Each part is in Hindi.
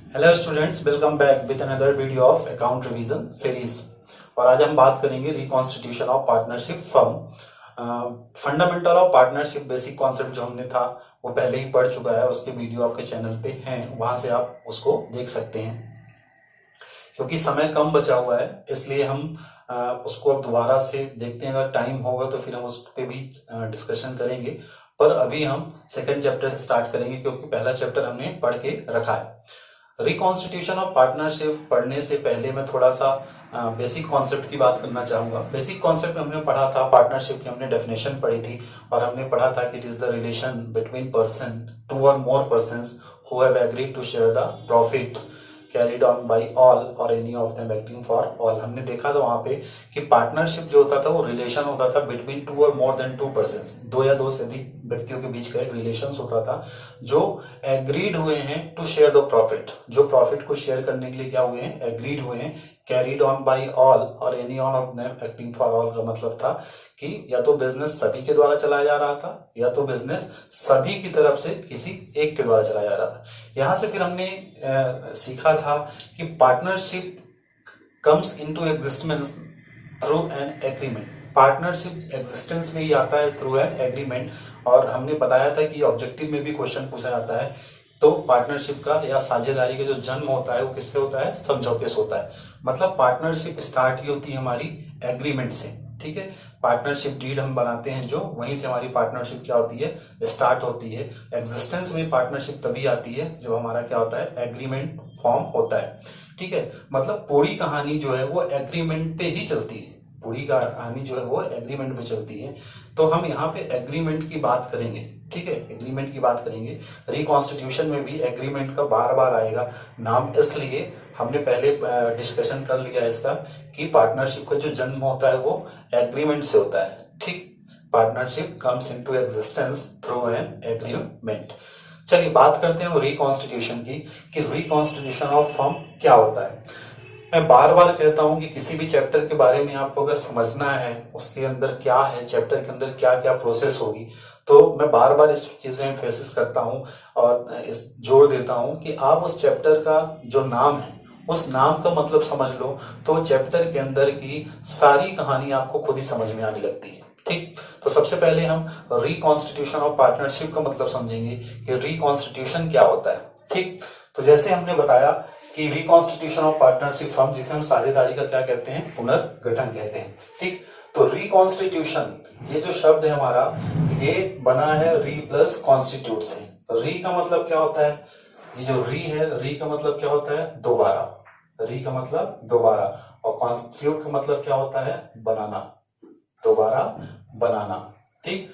Hello students, welcome back with another video of account revision series. और आज हम बात करेंगे reconstitution of partnership firm. Fundamental of partnership basic concept जो हमने था वो पहले ही पढ़ चुका है, उसके वीडियो आपके चैनल पे हैं, वहां से आप उसको देख सकते हैं। क्योंकि समय कम बचा हुआ है इसलिए हम उसको अब दोबारा से देखते हैं। अगर टाइम होगा तो फिर हम उस पर भी डिस्कशन करेंगे, पर अभी हम सेकंड चैप्टर से स्टार्ट करेंगे क्योंकि पहला चैप्टर हमने पढ़ के रखा है। रिकॉन्स्टिट्यूशन ऑफ पार्टनरशिप पढ़ने से पहले मैं थोड़ा सा बेसिक कॉन्सेप्ट की बात करना चाहूंगा। बेसिक कॉन्सेप्ट हमने पढ़ा था, पार्टनरशिप की हमने डेफिनेशन पढ़ी थी और हमने पढ़ा था कि it is the relation between person, two or more persons who have agreed to share the profit carried on by all or any of them acting for all. हमने देखा था वहां पे कि पार्टनरशिप जो होता था वो रिलेशन होता था between two or more than to persons, दो या दो से अधिक व्यक्तियों के बीच का एक रिलेशन होता था जो एग्रीड हुए हैं टू शेयर द प्रॉफिट, जो प्रॉफिट को शेयर करने के लिए क्या हुए हैं, एग्रीड हुए हैं। Carried on by all or any on off them acting for all का मतलब था कि या तो बिजनेस सभी के द्वारा चलाया जा रहा था या तो बिजनेस सभी की तरफ से किसी एक के द्वारा चलाया जा रहा था। यहां से फिर हमने सीखा था कि partnership comes into existence through an agreement. Partnership existence में ही आता है थ्रू एन एग्रीमेंट। और हमने बताया था कि ऑब्जेक्टिव में भी क्वेश्चन पूछा जाता है तो पार्टनरशिप का या साझेदारी का जो जन्म होता है वो किससे होता है, समझौते से होता है। मतलब पार्टनरशिप स्टार्ट ही होती है हमारी एग्रीमेंट से, ठीक है। पार्टनरशिप डीड हम बनाते हैं जो, वहीं से हमारी पार्टनरशिप क्या होती है, स्टार्ट होती है। एग्जिस्टेंस में पार्टनरशिप तभी आती है जब हमारा क्या होता है, एग्रीमेंट फॉर्म होता है, ठीक है। मतलब पूरी कहानी जो है वो एग्रीमेंट पे ही चलती है, पूरी कहानी जो है वो एग्रीमेंट पे चलती है। तो हम यहाँ पे एग्रीमेंट की बात करेंगे, ठीक है, एग्रीमेंट की बात करेंगे। रिकॉन्स्टिट्यूशन में भी एग्रीमेंट का बार बार आएगा नाम, इसलिए हमने पहले डिस्कशन कर लिया इसका कि पार्टनरशिप का जो जन्म होता है वो एग्रीमेंट से होता है, ठीक। Partnership comes into existence through an agreement. चलिए बात करते हैं रिकॉन्स्टिट्यूशन की कि रिकॉन्स्टिट्यूशन ऑफ फर्म क्या होता है। मैं बार बार कहता हूं कि किसी भी चैप्टर के बारे में आपको अगर समझना है उसके अंदर क्या है, चैप्टर के अंदर क्या क्या प्रोसेस होगी, तो मैं बार बार इस चीज में एम्फेसिस करता हूं और इस जोर देता हूं कि आप उस चैप्टर का जो नाम है उस नाम का मतलब समझ लो तो चैप्टर के अंदर की सारी कहानी आपको खुद ही समझ में आने लगती है, ठीक। तो सबसे पहले हम रिकॉन्स्टिट्यूशन ऑफ पार्टनरशिप का मतलब समझेंगे कि रिकॉन्स्टिट्यूशन क्या होता है, ठीक। तो जैसे हमने बताया कि रिकॉन्स्टिट्यूशन ऑफ पार्टनरशिप फर्म, जिसे हम साझेदारी का क्या कहते हैं, पुनर्गठन कहते हैं, ठीक। तो रिकॉन्स्टिट्यूशन, ये जो शब्द है हमारा, ये बना है री प्लस कॉन्स्टिट्यूट से। तो री का मतलब क्या होता है, ये जो री है, री का मतलब क्या होता है, दोबारा। री का मतलब दोबारा, और कॉन्स्टिट्यूट का मतलब क्या होता है, बनाना, दोबारा बनाना, ठीक।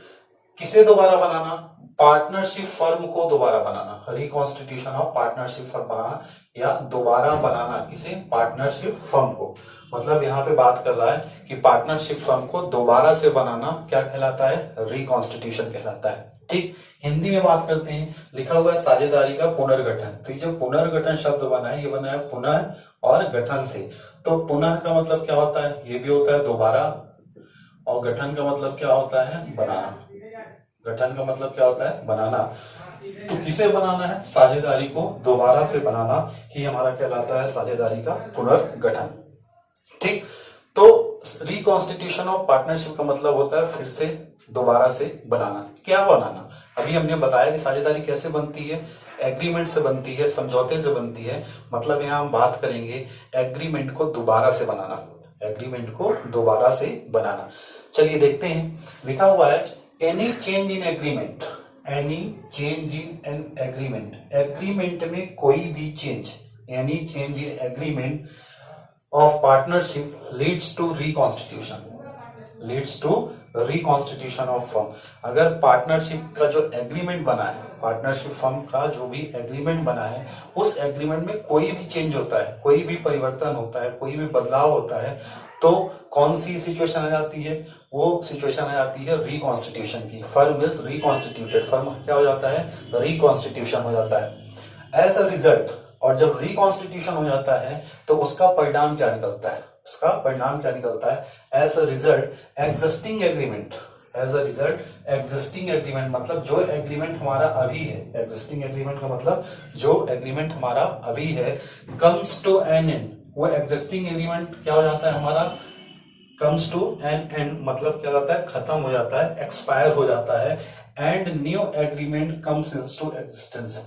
किसे दोबारा बनाना, पार्टनरशिप फर्म को दोबारा बनाना। रिकॉन्स्टिट्यूशन ऑफ पार्टनरशिप फर्म बनाना या दोबारा बनाना, किसे, पार्टनरशिप फर्म को। मतलब यहाँ पे बात कर रहा है कि पार्टनरशिप फर्म को दोबारा से बनाना क्या कहलाता है, रिकॉन्स्टिट्यूशन कहलाता है, ठीक। हिंदी में बात करते हैं, लिखा हुआ है साझेदारी का पुनर्गठन। तो ये जो पुनर्गठन शब्द बना है, ये बना है पुनः और गठन से। तो पुनः का मतलब क्या होता है, ये भी होता है दोबारा, और गठन का मतलब क्या होता है, बनाना। गठन का मतलब क्या होता है, बनाना। तो किसे बनाना है, साझेदारी को दोबारा से बनाना ही हमारा कहलाता है साझेदारी का पुनर्गठन, ठीक। तो रिकॉन्स्टिट्यूशन ऑफ पार्टनरशिप का मतलब होता है फिर से दोबारा से बनाना। क्या बनाना, अभी हमने बताया कि साझेदारी कैसे बनती है, एग्रीमेंट से बनती है, समझौते से बनती है। मतलब यहाँ हम बात करेंगे एग्रीमेंट को दोबारा से बनाना, एग्रीमेंट को दोबारा से बनाना। चलिए देखते हैं, लिखा हुआ है any change in agreement, any change in an agreement, agreement में कोई भी change, any change in agreement of partnership leads to reconstitution, leads to reconstitution of firm. अगर पार्टनरशिप का जो एग्रीमेंट बना है, पार्टनरशिप फर्म का जो भी एग्रीमेंट बना है, उस एग्रीमेंट में कोई भी चेंज होता है, कोई भी परिवर्तन होता है, कोई भी बदलाव होता है, तो कौन सी सिचुएशन आ जाती है, वो सिचुएशन आ जाती है रिकॉन्स्टिट्यूशन की। फर्म इज रिकॉन्स्टिट्यूटेड, फर्म क्या हो जाता है, रिकॉन्स्टिट्यूशन हो जाता है एज अ रिजल्ट। और जब रिकॉन्स्टिट्यूशन हो जाता है तो उसका परिणाम क्या निकलता है, उसका परिणाम क्या निकलता है, as a result existing agreement, as a result existing agreement, मतलब जो एग्रीमेंट हमारा अभी है, एग्जिस्टिंग एग्रीमेंट का मतलब जो एग्रीमेंट हमारा अभी है, कम्स टू एन एंड, वो एग्जिस्टिंग एग्रीमेंट क्या हो जाता है हमारा, कम्स टू एन एंड, मतलब क्या होता है, खत्म हो जाता है, एक्सपायर हो जाता है, and new agreement comes into existence,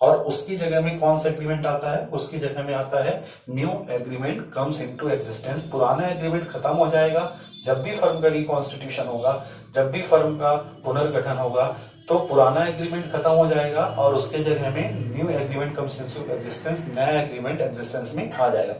और उसकी जगह में कौन सा एग्रीमेंट आता है, उसकी जगह में आता है new agreement comes into existence. पुराना एग्रीमेंट खत्म हो जाएगा जब भी फर्म का रिकॉन्स्टिट्यूशन होगा, जब भी फर्म का पुनर्गठन होगा, तो पुराना एग्रीमेंट खत्म हो जाएगा और उसके जगह में new agreement comes into existence, नया एग्रीमेंट एग्जिस्टेंस में आ जाएगा।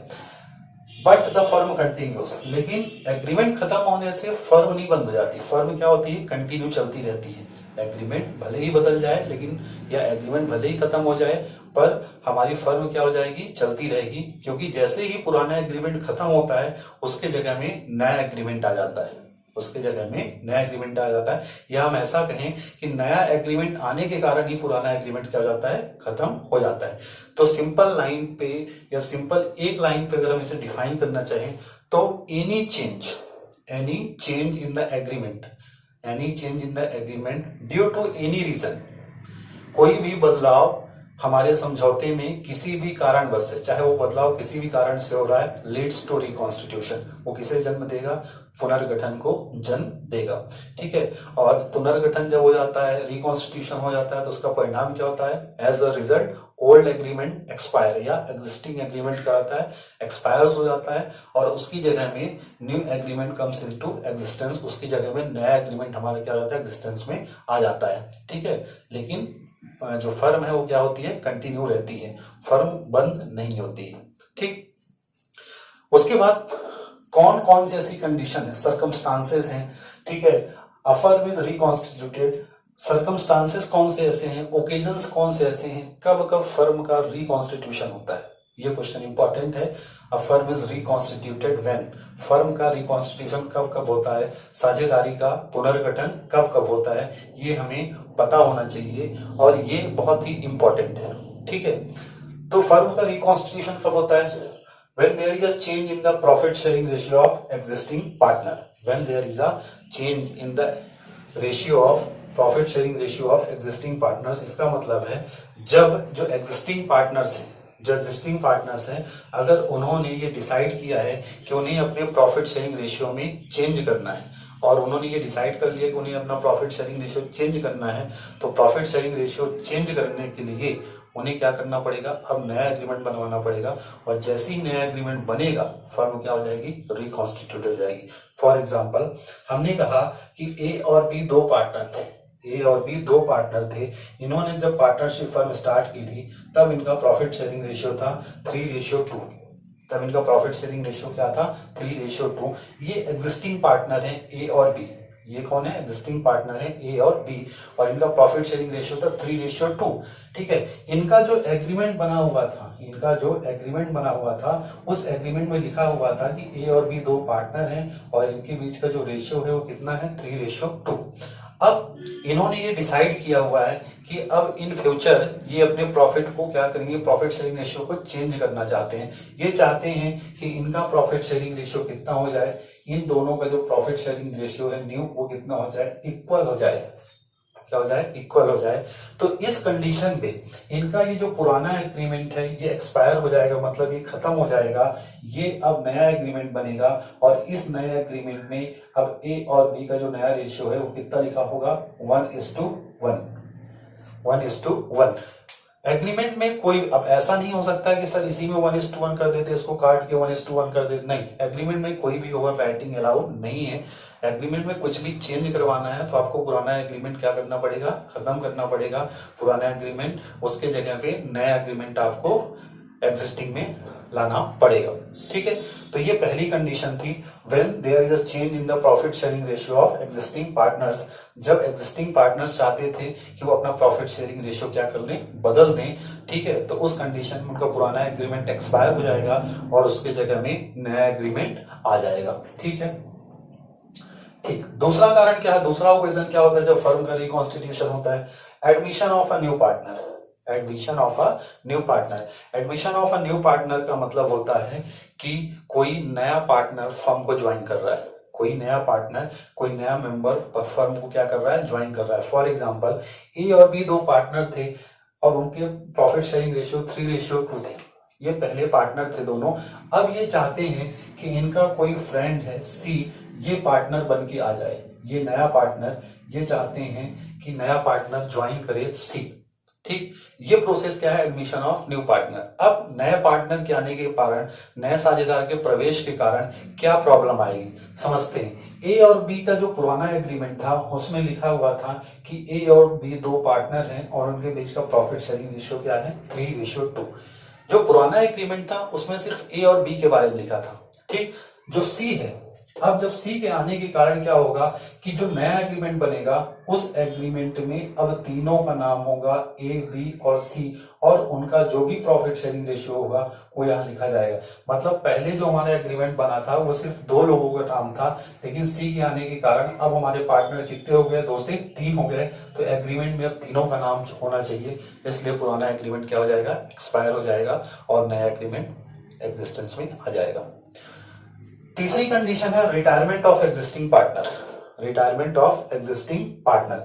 बट द फर्म कंटिन्यूस, लेकिन एग्रीमेंट खत्म होने से फर्म नहीं बंद हो जाती, फर्म क्या होती है, कंटिन्यू चलती रहती है। एग्रीमेंट भले ही बदल जाए, लेकिन या एग्रीमेंट भले ही खत्म हो जाए, पर हमारी फर्म क्या हो जाएगी, चलती रहेगी, क्योंकि जैसे ही पुराना एग्रीमेंट खत्म होता है उसके जगह में नया एग्रीमेंट आ जाता है, उसके जगह में नया एग्रीमेंट आ जाता है, या हम ऐसा कहें कि नया एग्रीमेंट आने के कारण ही पुराना एग्रीमेंट क्या हो जाता है, खत्म हो जाता है। तो सिंपल लाइन पे या सिंपल एक लाइन पे अगर हम इसे डिफाइन करना चाहें तो any change in the agreement, any change in the agreement due to any reason, कोई भी बदलाव हमारे समझौते में किसी भी कारणवश से, चाहे वो बदलाव किसी भी कारण से हो रहा है, लीड्स टू रिकॉन्स्टिट्यूशन, वो किसे जन्म देगा, पुनर्गठन को जन्म देगा। ठीक है, और पुनर्गठन जब हो जाता है, रिकॉन्स्टिट्यूशन हो जाता है, तो उसका परिणाम क्या होता है, as a result old agreement expire, या एग्जिस्टिंग एग्रीमेंट क्या होता है, एक्सपायर हो जाता है, और उसकी जगह में new agreement comes into existence, उसकी जगह में नया एग्रीमेंट हमारा क्या हो जाता है, एग्जिस्टेंस में आ जाता है। ठीक है, लेकिन जो फर्म है वो क्या होती है, कंटिन्यू रहती है, फर्म बंद नहीं होती है। ठीक, उसके बाद कौन कौन सी ऐसी कंडीशन है, सर्कमस्टांसेस हैं। ठीक है, a firm is reconstituted, circumstances कौन से ऐसे हैं, ओकेजन्स कौन से ऐसे हैं, कब कब फर्म का रिकॉन्स्टिट्यूशन होता है, ये क्वेश्चन इंपॉर्टेंट है। A firm is reconstituted when, firm का रिकॉन्स्टिट्यूशन कब कब होता है, साझेदारी का पुनर्गठन कब कब होता है, ये हमें पता होना चाहिए और ये बहुत ही इंपॉर्टेंट है। ठीक है, तो फर्म का रिकॉन्स्टिट्यूशन कब होता है, when there is a change in the profit sharing ratio of existing partner, when there is a change in the ratio of profit sharing ratio of existing partners, इसका मतलब है जब जो existing partners हैं, अगर उन्होंने ये डिसाइड किया है कि उन्हें अपने प्रॉफिट शेयरिंग रेशियो में चेंज करना है, और उन्होंने ये डिसाइड कर लिया कि उन्हें अपना प्रॉफिट शेयरिंग रेशियो चेंज करना है, तो प्रॉफिट शेयरिंग रेशियो चेंज करने के लिए उन्हें क्या करना पड़ेगा, अब नया एग्रीमेंट बनवाना पड़ेगा, और जैसे ही नया एग्रीमेंट बनेगा फर्म क्या हो जाएगी, रिकॉन्स्टिट्यूट हो जाएगी। फॉर एग्जांपल, हमने कहा कि ए और बी दो पार्टनर थे, इन्होंने जब पार्टनरशिप फर्म स्टार्ट की थी तब इनका प्रॉफिट शेयरिंग रेशियो था 3:2, तब इनका प्रॉफिट शेयरिंग रेशियो क्या था, 3:2। ये एग्जिस्टिंग पार्टनर है ए और बी, ये कौन है, एग्जिस्टिंग पार्टनर है ए और बी, और इनका प्रॉफिट शेयरिंग रेशियो था 3:2। ठीक है, इनका जो एग्रीमेंट बना हुआ था, उस एग्रीमेंट में लिखा हुआ था कि ए और बी दो पार्टनर हैं और इनके बीच का जो रेशियो है वो कितना है, 3:2। अब इन्होंने ये डिसाइड किया हुआ है कि अब इन फ्यूचर ये अपने प्रॉफिट को क्या करेंगे, प्रॉफिट शेयरिंग रेशियो को चेंज करना चाहते हैं। ये चाहते हैं कि इनका प्रॉफिट शेयरिंग रेशियो कितना हो जाए, इन दोनों का जो प्रॉफिट शेयरिंग रेशियो है न्यू, वो कितना हो जाए, इक्वल हो जाए, क्या हो जाए, इक्वल हो जाए। तो इस कंडीशन पे इनका ये जो पुराना एग्रीमेंट है ये एक्सपायर हो जाएगा, मतलब ये खत्म हो जाएगा, ये अब नया एग्रीमेंट बनेगा, और इस नए एग्रीमेंट में अब ए और बी का जो नया रेशियो है वो कितना लिखा होगा, 1:1। एग्रीमेंट में कोई अब ऐसा नहीं हो सकता कि सर इसी में 1:1 कर देते, इसको काट के 1:1 कर देते, नहीं, एग्रीमेंट में कोई भी ओवर राइटिंग अलाउड नहीं है। एग्रीमेंट में कुछ भी चेंज करवाना है तो आपको पुराना एग्रीमेंट क्या करना पड़ेगा, खत्म करना पड़ेगा पुराना एग्रीमेंट, उसके जगह पे नया एग्रीमेंट आपको एग्जिस्टिंग में लाना पड़ेगा। ठीक है, तो ये पहली कंडीशन थी, when there is a change in the profit sharing ratio of existing partners, जब एग्जिस्टिंग पार्टनर्स चाहते थे कि वो अपना प्रॉफिट शेयरिंग रेशियो क्या कर लें, बदल दें। ठीक है, तो उस कंडीशन में उनका पुराना एग्रीमेंट एक्सपायर हो जाएगा और उसके जगह में नया एग्रीमेंट आ जाएगा। ठीक है, ठीक, दूसरा कारण क्या है, दूसरा ओकेजन क्या होता है जब फर्म का रिकॉन्स्टिट्यूशन होता है, admission of a new partner. Admission of a new partner का मतलब होता है कि कोई नया पार्टनर फर्म को ज्वाइन कर रहा है, कोई नया पार्टनर, कोई नया मेंबर फर्म को क्या कर रहा है, ज्वाइन कर रहा है। फॉर एग्जांपल ए और बी दो पार्टनर थे और उनके प्रॉफिट शेयरिंग रेशियो 3:2 थे। ये पहले पार्टनर थे दोनों। अब ये चाहते हैं कि इनका कोई फ्रेंड है सी, ये पार्टनर बन के आ जाए। ये नया पार्टनर ये चाहते हैं कि नया पार्टनर ज्वाइन करे सी। ठीक, ये प्रोसेस क्या है, एडमिशन ऑफ न्यू पार्टनर। अब नए पार्टनर के आने के कारण, नए साझेदार के प्रवेश के कारण क्या प्रॉब्लम आएगी, समझते हैं। ए और बी का जो पुराना एग्रीमेंट था उसमें लिखा हुआ था कि ए और बी दो पार्टनर हैं और उनके बीच का प्रॉफिट शेयरिंग रेशियो क्या है, 3:2। जो पुराना एग्रीमेंट था उसमें सिर्फ ए और बी के बारे में लिखा था। ठीक, जो सी है, अब जब सी के आने के कारण क्या होगा कि जो नया एग्रीमेंट बनेगा उस एग्रीमेंट में अब तीनों का नाम होगा ए, बी और सी, और उनका जो भी प्रॉफिट शेयरिंग रेशियो होगा वो यहाँ लिखा जाएगा। मतलब पहले जो हमारा एग्रीमेंट बना था वो सिर्फ 2 लोगों का नाम था, लेकिन सी के आने के कारण अब हमारे पार्टनर कितने हो गए, 2 से 3 हो गए। तो एग्रीमेंट में अब तीनों का नाम होना चाहिए, इसलिए पुराना एग्रीमेंट क्या हो जाएगा, एक्सपायर हो जाएगा और नया एग्रीमेंट एग्जिस्टेंस में आ जाएगा। तीसरी कंडीशन है retirement of existing partner. Retirement of existing partner,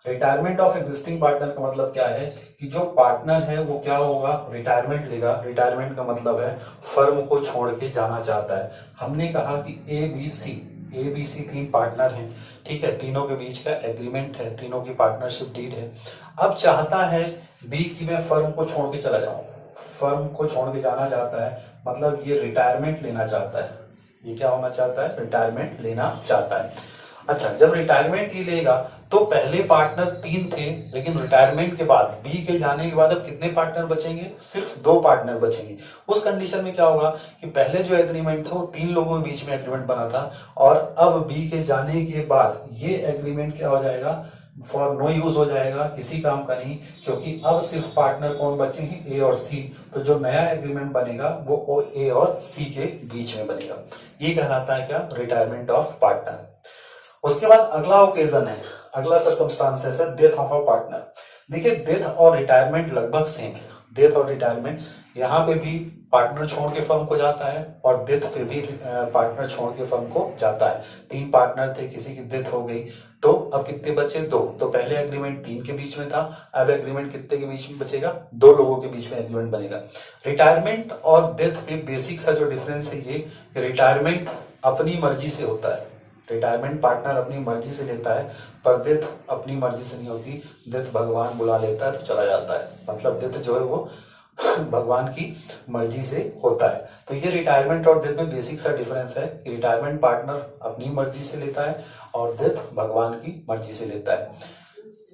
retirement of existing partner का मतलब क्या है कि जो पार्टनर है वो क्या होगा, रिटायरमेंट लेगा। रिटायरमेंट का मतलब है फर्म को छोड़ के जाना चाहता है। हमने कहा कि ए बी सी 3 पार्टनर हैं, ठीक है, तीनों के बीच का एग्रीमेंट है, तीनों की पार्टनरशिप डीड है। अब चाहता है बी की मैं फर्म को छोड़ के चला जाऊं, फर्म को छोड़ के जाना चाहता है, मतलब ये रिटायरमेंट लेना चाहता है। ये क्या होना चाहता है, रिटायरमेंट लेना चाहता है। अच्छा, जब रिटायरमेंट की लेगा तो पहले पार्टनर 3 थे, लेकिन रिटायरमेंट के बाद बी के जाने के बाद अब कितने पार्टनर बचेंगे, सिर्फ 2 पार्टनर बचेंगे। उस कंडीशन में क्या होगा कि पहले जो एग्रीमेंट था वो 3 लोगों के बीच में एग्रीमेंट बना था, और अब बी के जाने के बाद ये एग्रीमेंट क्या हो जाएगा, फॉर नो यूज हो जाएगा, किसी काम का नहीं, क्योंकि अब सिर्फ पार्टनर कौन बचे हैं, ए और सी। तो जो नया एग्रीमेंट बनेगा वो ए और सी के बीच में बनेगा। ये कहलाता है क्या, रिटायरमेंट ऑफ पार्टनर। उसके बाद अगला ओकेजन है, अगला सर्कमस्टांसेस है डेथ ऑफ अ पार्टनर। देखिए, डेथ और रिटायरमेंट लगभग सेम है। डेथ और रिटायरमेंट, यहाँ पे भी पार्टनर छोड़ के फर्म को जाता है और डेथ पे भी पार्टनर छोड़ के फर्म को जाता है। 3 पार्टनर थे, किसी की डेथ हो गई, तो अब कितने बचे, 2। तो पहले एग्रीमेंट 3 के बीच में था, अब एग्रीमेंट कितने के बीच में बचेगा, 2 लोगों के बीच में एग्रीमेंट बनेगा। रिटायरमेंट और डेथ में बेसिक सा जो डिफरेंस है ये, रिटायरमेंट अपनी मर्जी से होता है, रिटायरमेंट पार्टनर अपनी मर्जी से लेता है, पर डेथ अपनी मर्जी से नहीं होती। डेथ भगवान बुला लेता है तो चला जाता है, मतलब डेथ जो है वो भगवान की मर्जी से होता है। तो ये रिटायरमेंट और डेथ में बेसिक सा डिफरेंस है कि रिटायरमेंट पार्टनर अपनी मर्जी से लेता है और डेथ भगवान की मर्जी से लेता है।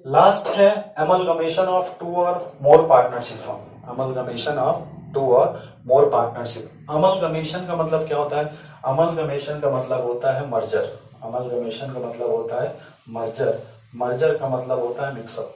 लास्ट है अमलगमेशन ऑफ 2 और मोर पार्टनरशिप फॉर्म। अमलगमेशन ऑफ 2 और मोर पार्टनरशिप। अमलगमेशन का मतलब क्या होता है, अमलगमेशन का मतलब होता है मर्जर। अमलगमेशन का मतलब होता है मर्जर, मर्जर का मतलब होता है मिक्सअप।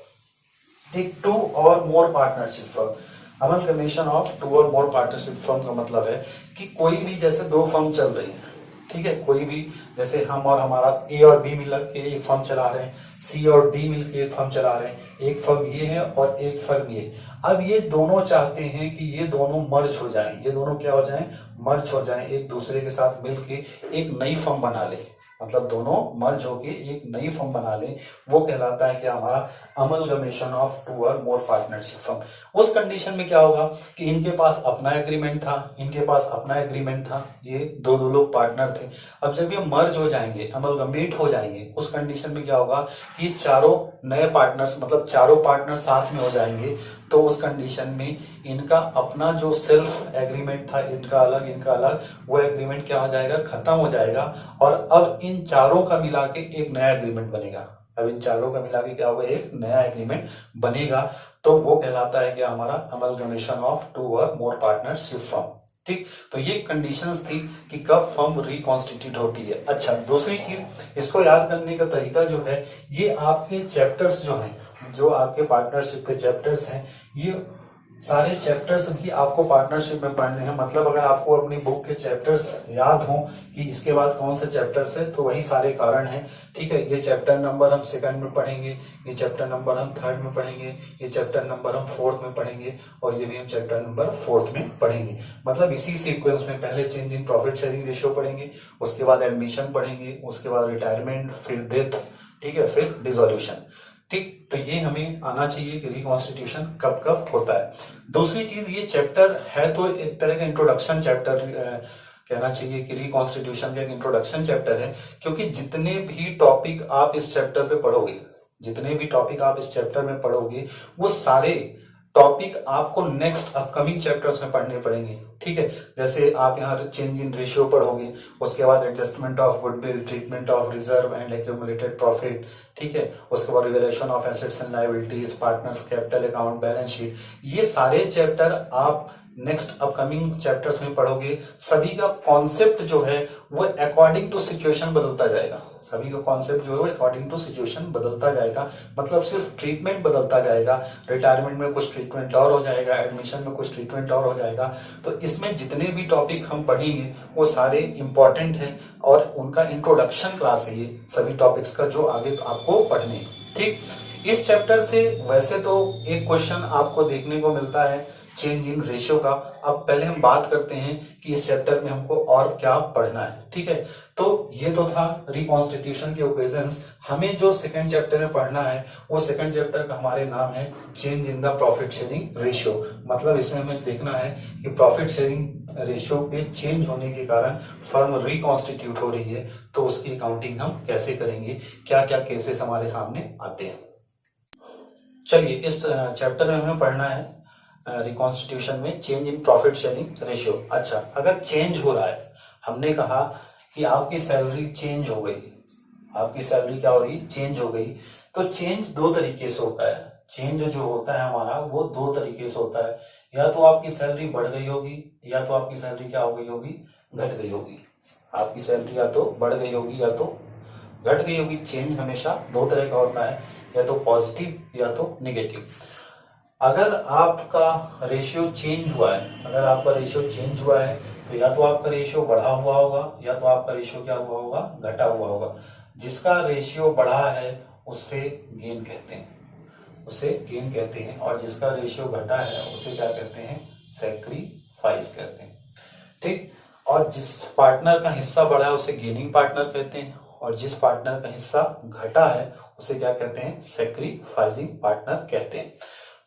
ठीक, 2 और मोर पार्टनरशिप फर्म। अमलगमेशन ऑफ 2 और मोर पार्टनरशिप फर्म का मतलब है कि कोई भी, जैसे 2 फर्म चल रही है, ठीक है, कोई भी, जैसे हम और हमारा ए और बी मिलकर के एक फर्म चला रहे हैं, सी और डी मिलकर एक फर्म चला रहे हैं, एक फर्म ये है और एक फर्म ये। अब ये दोनों चाहते हैं कि ये दोनों मर्ज हो जाएं, ये दोनों क्या हो जाएं, मर्ज हो जाएं, एक दूसरे के साथ मिलके एक नई फर्म बना ले, मतलब दोनों मर्ज होके एक नई फर्म बना ले, वो कहलाता है कि हमारा अमलगमेशन ऑफ 2 और मोर पार्टनरशिप फर्म। उस कंडीशन में क्या होगा कि इनके पास अपना एग्रीमेंट था, इनके पास अपना एग्रीमेंट था, ये 2 लोग पार्टनर थे। अब जब ये मर्ज हो जाएंगे, अमलगमेट हो जाएंगे, उस कंडीशन में क्या होगा कि चारों नए पार्टनर्स, मतलब चारों पार्टनर साथ में हो जाएंगे। तो उस कंडीशन में इनका अपना जो सेल्फ एग्रीमेंट था, इनका अलग इनका अलग, वो एग्रीमेंट क्या हो जाएगा, खत्म हो जाएगा, और अब इन चारों का मिला के एक नया एग्रीमेंट बनेगा। अब इन चारों का मिला के क्या होगा, एक नया एग्रीमेंट बनेगा। तो वो कहलाता है कि हमारा अमलगमेशन ऑफ 2 और मोर पार्टनरशिप फर्म। ठीक, तो ये कंडीशंस थी कि कब फर्म रिकॉन्स्टिट्यूट होती है। अच्छा, दूसरी चीज, इसको याद करने का तरीका जो है, ये आपके चैप्टर्स जो हैं, जो आपके पार्टनरशिप के चैप्टर्स हैं, ये सारे चैप्टर्स भी आपको पार्टनरशिप में पढ़ने हैं। मतलब अगर आपको अपनी बुक के चैप्टर्स याद हों कि इसके बाद कौन से चैप्टर्स है, तो वही सारे कारण हैं। ठीक है, ये चैप्टर नंबर हम सेकंड में पढ़ेंगे, ये चैप्टर नंबर हम थर्ड में पढ़ेंगे, ये चैप्टर नंबर हम फोर्थ में पढ़ेंगे, और ये भी हम चैप्टर नंबर फोर्थ में पढ़ेंगे। मतलब इसी सीक्वेंस में पहले change in profit sharing ratio पढ़ेंगे, उसके बाद एडमिशन पढ़ेंगे, उसके बाद रिटायरमेंट, फिर डेथ, ठीक है, फिर डिसोल्यूशन। ठीक, तो ये हमें आना चाहिए कि रिकॉन्स्टिट्यूशन कब कब होता है। दूसरी चीज, ये चैप्टर है तो एक तरह का इंट्रोडक्शन चैप्टर कहना चाहिए कि रिकॉन्स्टिट्यूशन का एक इंट्रोडक्शन चैप्टर है, क्योंकि जितने भी टॉपिक आप इस चैप्टर पे पढ़ोगे, जितने भी टॉपिक आप इस चैप्टर में पढ़ोगे, वो सारे टॉपिक आपको नेक्स्ट अपकमिंग चैप्टर्स में पढ़ने पड़ेंगे। ठीक है, जैसे आप यहाँ चेंज इन रेशियो पढ़ोगे, उसके बाद adjustment of goodwill, treatment of reserve and accumulated profit, ठीक है, उसके बाद revaluation of assets and liabilities, partners capital account, balance sheet, ये सारे चैप्टर आप नेक्स्ट अपकमिंग चैप्टर्स में पढ़ोगे। सभी का कॉन्सेप्ट जो है वो अकॉर्डिंग टू सिचुएशन बदलता जाएगा। सभी का कॉन्सेप्ट जो है वो अकॉर्डिंग टू सिचुएशन बदलता जाएगा। मतलब सिर्फ ट्रीटमेंट बदलता जाएगा, रिटायरमेंट में कुछ ट्रीटमेंट और हो जाएगा, एडमिशन में कुछ ट्रीटमेंट और हो जाएगा। तो इसमें जितने भी टॉपिक हम पढ़ेंगे वो सारे इंपॉर्टेंट हैं और उनका इंट्रोडक्शन क्लास है ये सभी टॉपिक्स का, जो आगे तो आपको पढ़ने हैं। ठीक, इस चैप्टर से वैसे तो एक क्वेश्चन आपको देखने को मिलता है चेंज इन रेशियो का। अब पहले हम बात करते हैं कि इस चैप्टर में हमको और क्या पढ़ना है। ठीक है, तो ये तो था रिकॉन्स्टिट्यूशन के ओकेजन्स। हमें जो सेकंड चैप्टर में पढ़ना है वो सेकंड चैप्टर का हमारे नाम है change in the profit sharing ratio. मतलब इसमें हमें देखना है कि प्रॉफिट शेयरिंग रेशियो के चेंज होने के कारण फर्म रिकॉन्स्टिट्यूट हो रही है, तो उसकी अकाउंटिंग हम कैसे करेंगे, क्या क्या केसेस हमारे सामने आते हैं। चलिए, इस चैप्टर में हमें पढ़ना है रिकॉन्स्टिट्यूशन में change in profit sharing ratio. अच्छा, अगर चेंज हो रहा है, हमने कहा कि आपकी सैलरी चेंज हो गई, आपकी सैलरी क्या हो रही, चेंज हो गई, तो चेंज दो तरीके से होता है। चेंज जो होता है हमारा वो दो तरीके से होता है, या तो आपकी सैलरी बढ़ गई होगी, या तो आपकी सैलरी क्या हो गई होगी, घट गई होगी। आपकी सैलरी या तो बढ़ गई होगी या तो घट गई होगी। चेंज हमेशा दो तरह का होता है, या तो पॉजिटिव या तो निगेटिव। अगर आपका रेशियो चेंज हुआ है, अगर आपका रेशियो चेंज हुआ है, तो या तो आपका रेशियो बढ़ा हुआ होगा, या तो आपका रेशियो क्या हुआ होगा, घटा हुआ होगा। जिसका रेशियो बढ़ा है उसे गेन कहते हैं, उसे गेन कहते हैं, और जिसका रेशियो घटा है उसे क्या कहते हैं, सैक्रिफाइस कहते हैं। ठीक, और जिस पार्टनर का हिस्सा बढ़ा है उसे गेनिंग पार्टनर कहते हैं, और जिस पार्टनर का हिस्सा घटा है उसे क्या कहते हैं, सैक्रिफाइसिंग पार्टनर कहते हैं।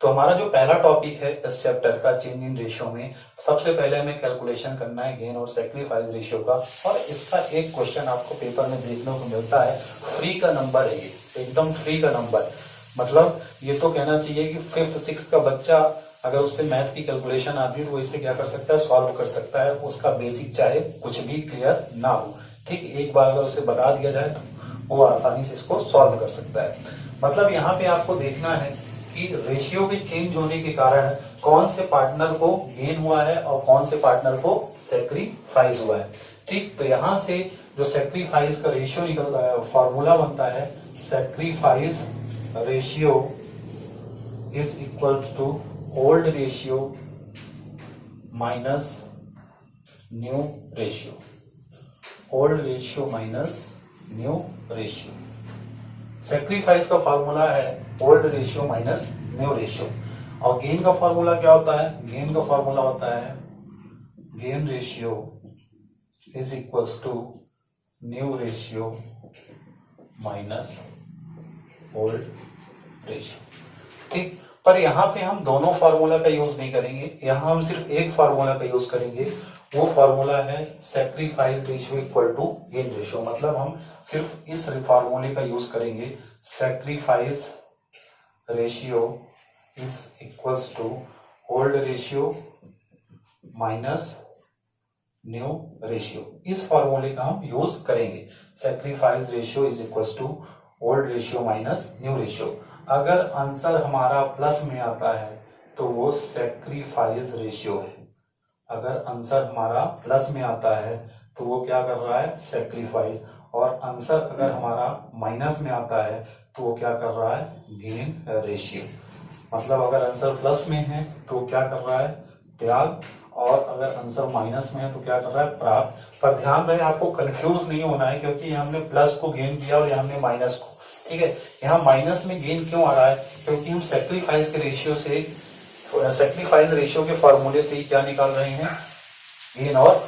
तो हमारा जो पहला टॉपिक है इस चैप्टर का चेंज इन रेशियो में, सबसे पहले हमें कैलकुलेशन करना है गेन और सैक्रिफाइस रेशियो का। और इसका एक क्वेश्चन आपको पेपर में देखने को मिलता है, फ्री का नंबर है ये, एकदम फ्री का नंबर। मतलब ये तो कहना चाहिए कि 5th 6th का बच्चा अगर उससे मैथ की कैलकुलेशन आती है तो वो इसे क्या कर सकता है, सॉल्व कर सकता है। उसका बेसिक चाहे कुछ भी क्लियर ना हो, ठीक, एक बार अगर उसे बता दिया जाए तो वो आसानी से इसको सॉल्व कर सकता है। मतलब यहाँ पे आपको देखना है कि रेशियो के चेंज होने के कारण कौन से पार्टनर को गेन हुआ है और कौन से पार्टनर को सैक्रिफाइस हुआ है। ठीक, तो यहां से जो सैक्रिफाइस का रेशियो निकलता है, फॉर्मूला बनता है sacrifice ratio is equal to old ratio minus new ratio, old ratio minus new ratio. Sacrifice का फॉर्मूला है old ratio minus new ratio, और गेन का फॉर्मूला क्या होता है, गेन का फॉर्मूला होता है gain ratio is equals to new ratio minus old ratio. ठीक, पर यहाँ पे हम दोनों फार्मूला का यूज नहीं करेंगे, यहाँ हम सिर्फ एक फार्मूला का यूज करेंगे। वो फार्मूला है sacrifice ratio equal to gain ratio. मतलब हम सिर्फ इस फार्मूले का यूज करेंगे, sacrifice ratio is equals to old ratio minus new ratio. इस फार्मूले का हम यूज करेंगे, sacrifice ratio is equals to old ratio minus new ratio. अगर आंसर हमारा प्लस में आता है तो वो सैक्रिफाइस रेशियो है, अगर आंसर हमारा प्लस में आता है तो वो क्या कर रहा है, सैक्रिफाइस, और आंसर अगर हमारा माइनस में आता है तो वो क्या कर रहा है, गेन रेशियो। मतलब अगर आंसर प्लस में है तो क्या कर रहा है, त्याग, और अगर आंसर माइनस में है तो क्या कर रहा है, प्राप्त। पर ध्यान रहे आपको कंफ्यूज नहीं होना है, क्योंकि यहाँ हमने प्लस को गेन किया और यहाँ हमने माइनस को, ठीक है। यहाँ माइनस में गेन क्यों आ रहा है, क्योंकि हम सैक्रिफाइस के रेशियो से, सैक्रिफाइस रेशियो के फॉर्मूले से ही क्या निकाल रहे हैं, गेन, और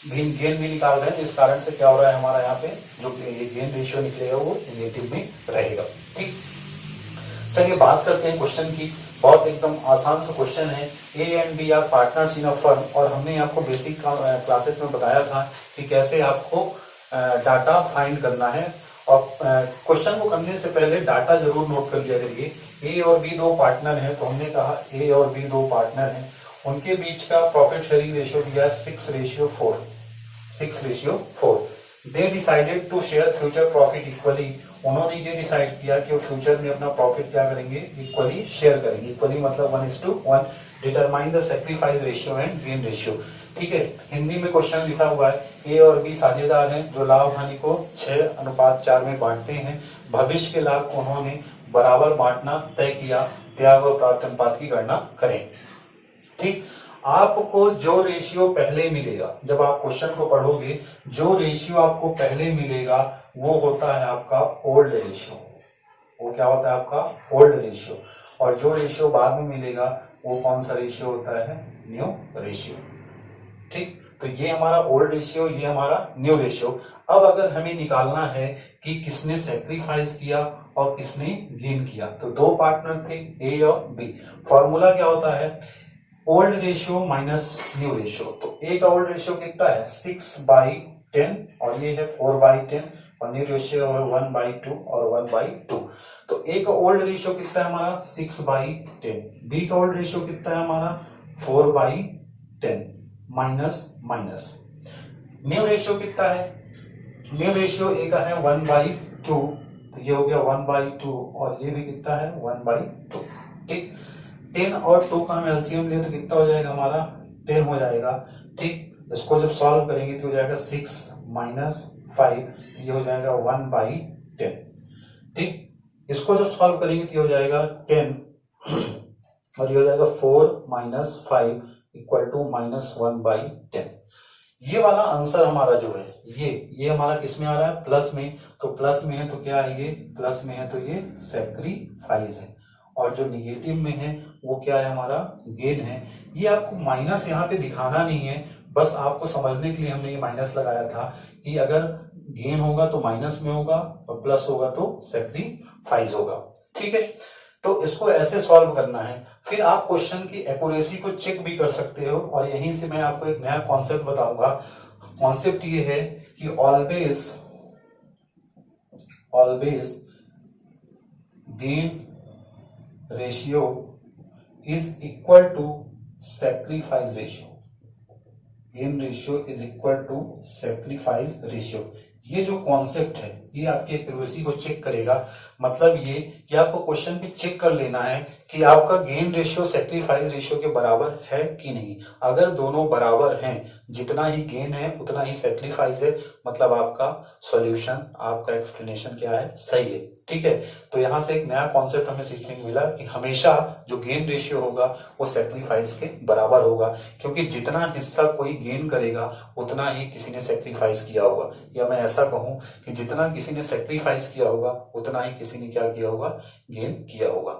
गेन भी निकाल रहे हैं। तो इस कारण से क्या हो रहा है हमारा यहाँ पे जो ये गेन रेशियो निकलेगा वो नेगेटिव में रहेगा, ठीक। चलिए बात करते हैं क्वेश्चन की। बहुत एकदम आसान सा क्वेश्चन है। A and B are partners in a firm, और हमने आपको बेसिक क्लासेस में बताया था कि कैसे आपको डाटा फाइंड करना है। और क्वेश्चन को करने से पहले डाटा जरूर नोट कर लिया करिए। ए और बी दो पार्टनर हैं, तो हमने कहा ए और बी दो पार्टनर हैं, उनके बीच का प्रॉफिट शेयरिंग रेशियो दिया है 6:4, 6:4। They decided to share future profit equally, उन्होंने ये डिसाइड किया कि वो फ्यूचर में अपना प्रॉफिट क्या करेंगे, इक्वली शेयर करेंगे। इक्वली मतलब 1:1। Determine the sacrifice ratio and gain ratio, ठीक है। हिंदी में क्वेश्चन लिखा हुआ है, ए और बी साझेदार हैं जो लाभ हानि को 6:4 में बांटते हैं। भविष्य के लाभ को उन्होंने बराबर बांटना तय किया। त्याग और प्राप्त अनुपात की गणना करें, ठीक। आपको जो रेशियो पहले मिलेगा, जब आप क्वेश्चन को पढ़ोगे, जो रेशियो आपको पहले मिलेगा वो होता है आपका ओल्ड रेशियो। वो क्या होता है आपका ओल्ड रेशियो। और जो रेशियो बाद में मिलेगा वो कौन सा रेशियो होता है, न्यू रेशियो, ठीक। तो ये हमारा ओल्ड रेशियो, ये हमारा न्यू रेशियो। अब अगर हमें निकालना है कि किसने सैक्रिफाइस किया और किसने गेन किया, तो दो पार्टनर थे ए और बी। फॉर्मूला क्या होता है, old ratio minus new ratio. तो ए का ओल्ड रेशियो कितना है, 6/10, और ये है 4/10, और न्यू रेशियो है 1/2 और 1/2। तो ए का ओल्ड रेशियो कितना है हमारा, 6/10। बी का ओल्ड रेशियो कितना है हमारा, 4/10, माइनस माइनस। न्यू रेशियो कितना है, न्यू रेशियो ए का है 1/2, तो ये हो गया 1/2, और ये भी कितना है 1/2, ठीक। 10 और 2 का हम एलसीएम ले तो कितना हो जाएगा हमारा, 10 हो जाएगा, ठीक। इसको जब सॉल्व करेंगे तो हो जाएगा 6 - 5, ये हो जाएगा 1/10, ठीक। इसको जब सॉल्व करेंगे तो हो जाएगा 10, और ये हो जाएगा 4 - 5 = -1/10। ये वाला आंसर हमारा जो है, ये हमारा किस में आ रहा है, प्लस में। तो प्लस में है तो क्या है, ये प्लस में है तो ये सैक्रिफाइस है। और जो निगेटिव में है वो क्या है, हमारा गेन है। ये आपको माइनस यहाँ पे दिखाना नहीं है, बस आपको समझने के लिए हमने ये माइनस लगाया था कि अगर गेन होगा तो माइनस में होगा और प्लस होगा तो सैक्रिफाइस होगा, ठीक है। तो इसको ऐसे सॉल्व करना है। फिर आप क्वेश्चन की एक्यूरेसी को चेक भी कर सकते हो, और यहीं से मैं आपको एक नया कॉन्सेप्ट बताऊंगा। कॉन्सेप्ट ये है कि always gain ratio is equal to sacrifice ratio. Gain ratio is equal to sacrifice ratio. ये जो कॉन्सेप्ट है ये आपकी एक्यूरेसी को चेक करेगा। मतलब ये आपको क्वेश्चन भी चेक कर लेना है कि आपका गेन रेशियो सैक्रिफाइस रेशियो के बराबर है कि नहीं। अगर दोनों बराबर हैं, जितना ही गेन है उतना ही सैक्रिफाइस है, मतलब आपका सॉल्यूशन, आपका एक्सप्लेनेशन क्या है, सही है, ठीक है। तो यहां से एक नया कॉन्सेप्ट हमें सीखने को मिला कि हमेशा जो गेन रेशियो होगा वो सैक्रिफाइस के बराबर होगा, क्योंकि जितना हिस्सा कोई गेन करेगा उतना ही किसी ने सैक्रिफाइस किया होगा। या मैं ऐसा कहूं कि जितना किसी ने सैक्रिफाइस किया होगा उतना ही किसी ने क्या किया होगा, गेन किया होगा।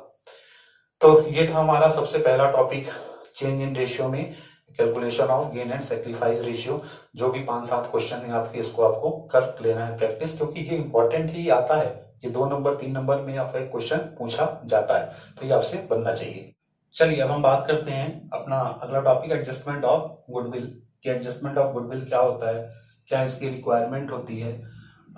तो ये था हमारा सबसे पहला टॉपिक, चेंज इन रेशियो में calculation of gain and sacrifice ratio. जो भी 5-7 क्वेश्चन है आपके, इसको आपको कर लेना है प्रैक्टिस, क्योंकि ये इंपॉर्टेंट ही आता है। ये 2 नंबर 3 नंबर में आपका एक क्वेश्चन पूछा जाता है, तो ये आपसे बनना चाहिए। चलिए अब हम बात करते हैं अपना अगला टॉपिक, एडजस्टमेंट ऑफ गुडविल। कि एडजस्टमेंट ऑफ गुडविल क्या होता है, क्या इसकी रिक्वायरमेंट होती है,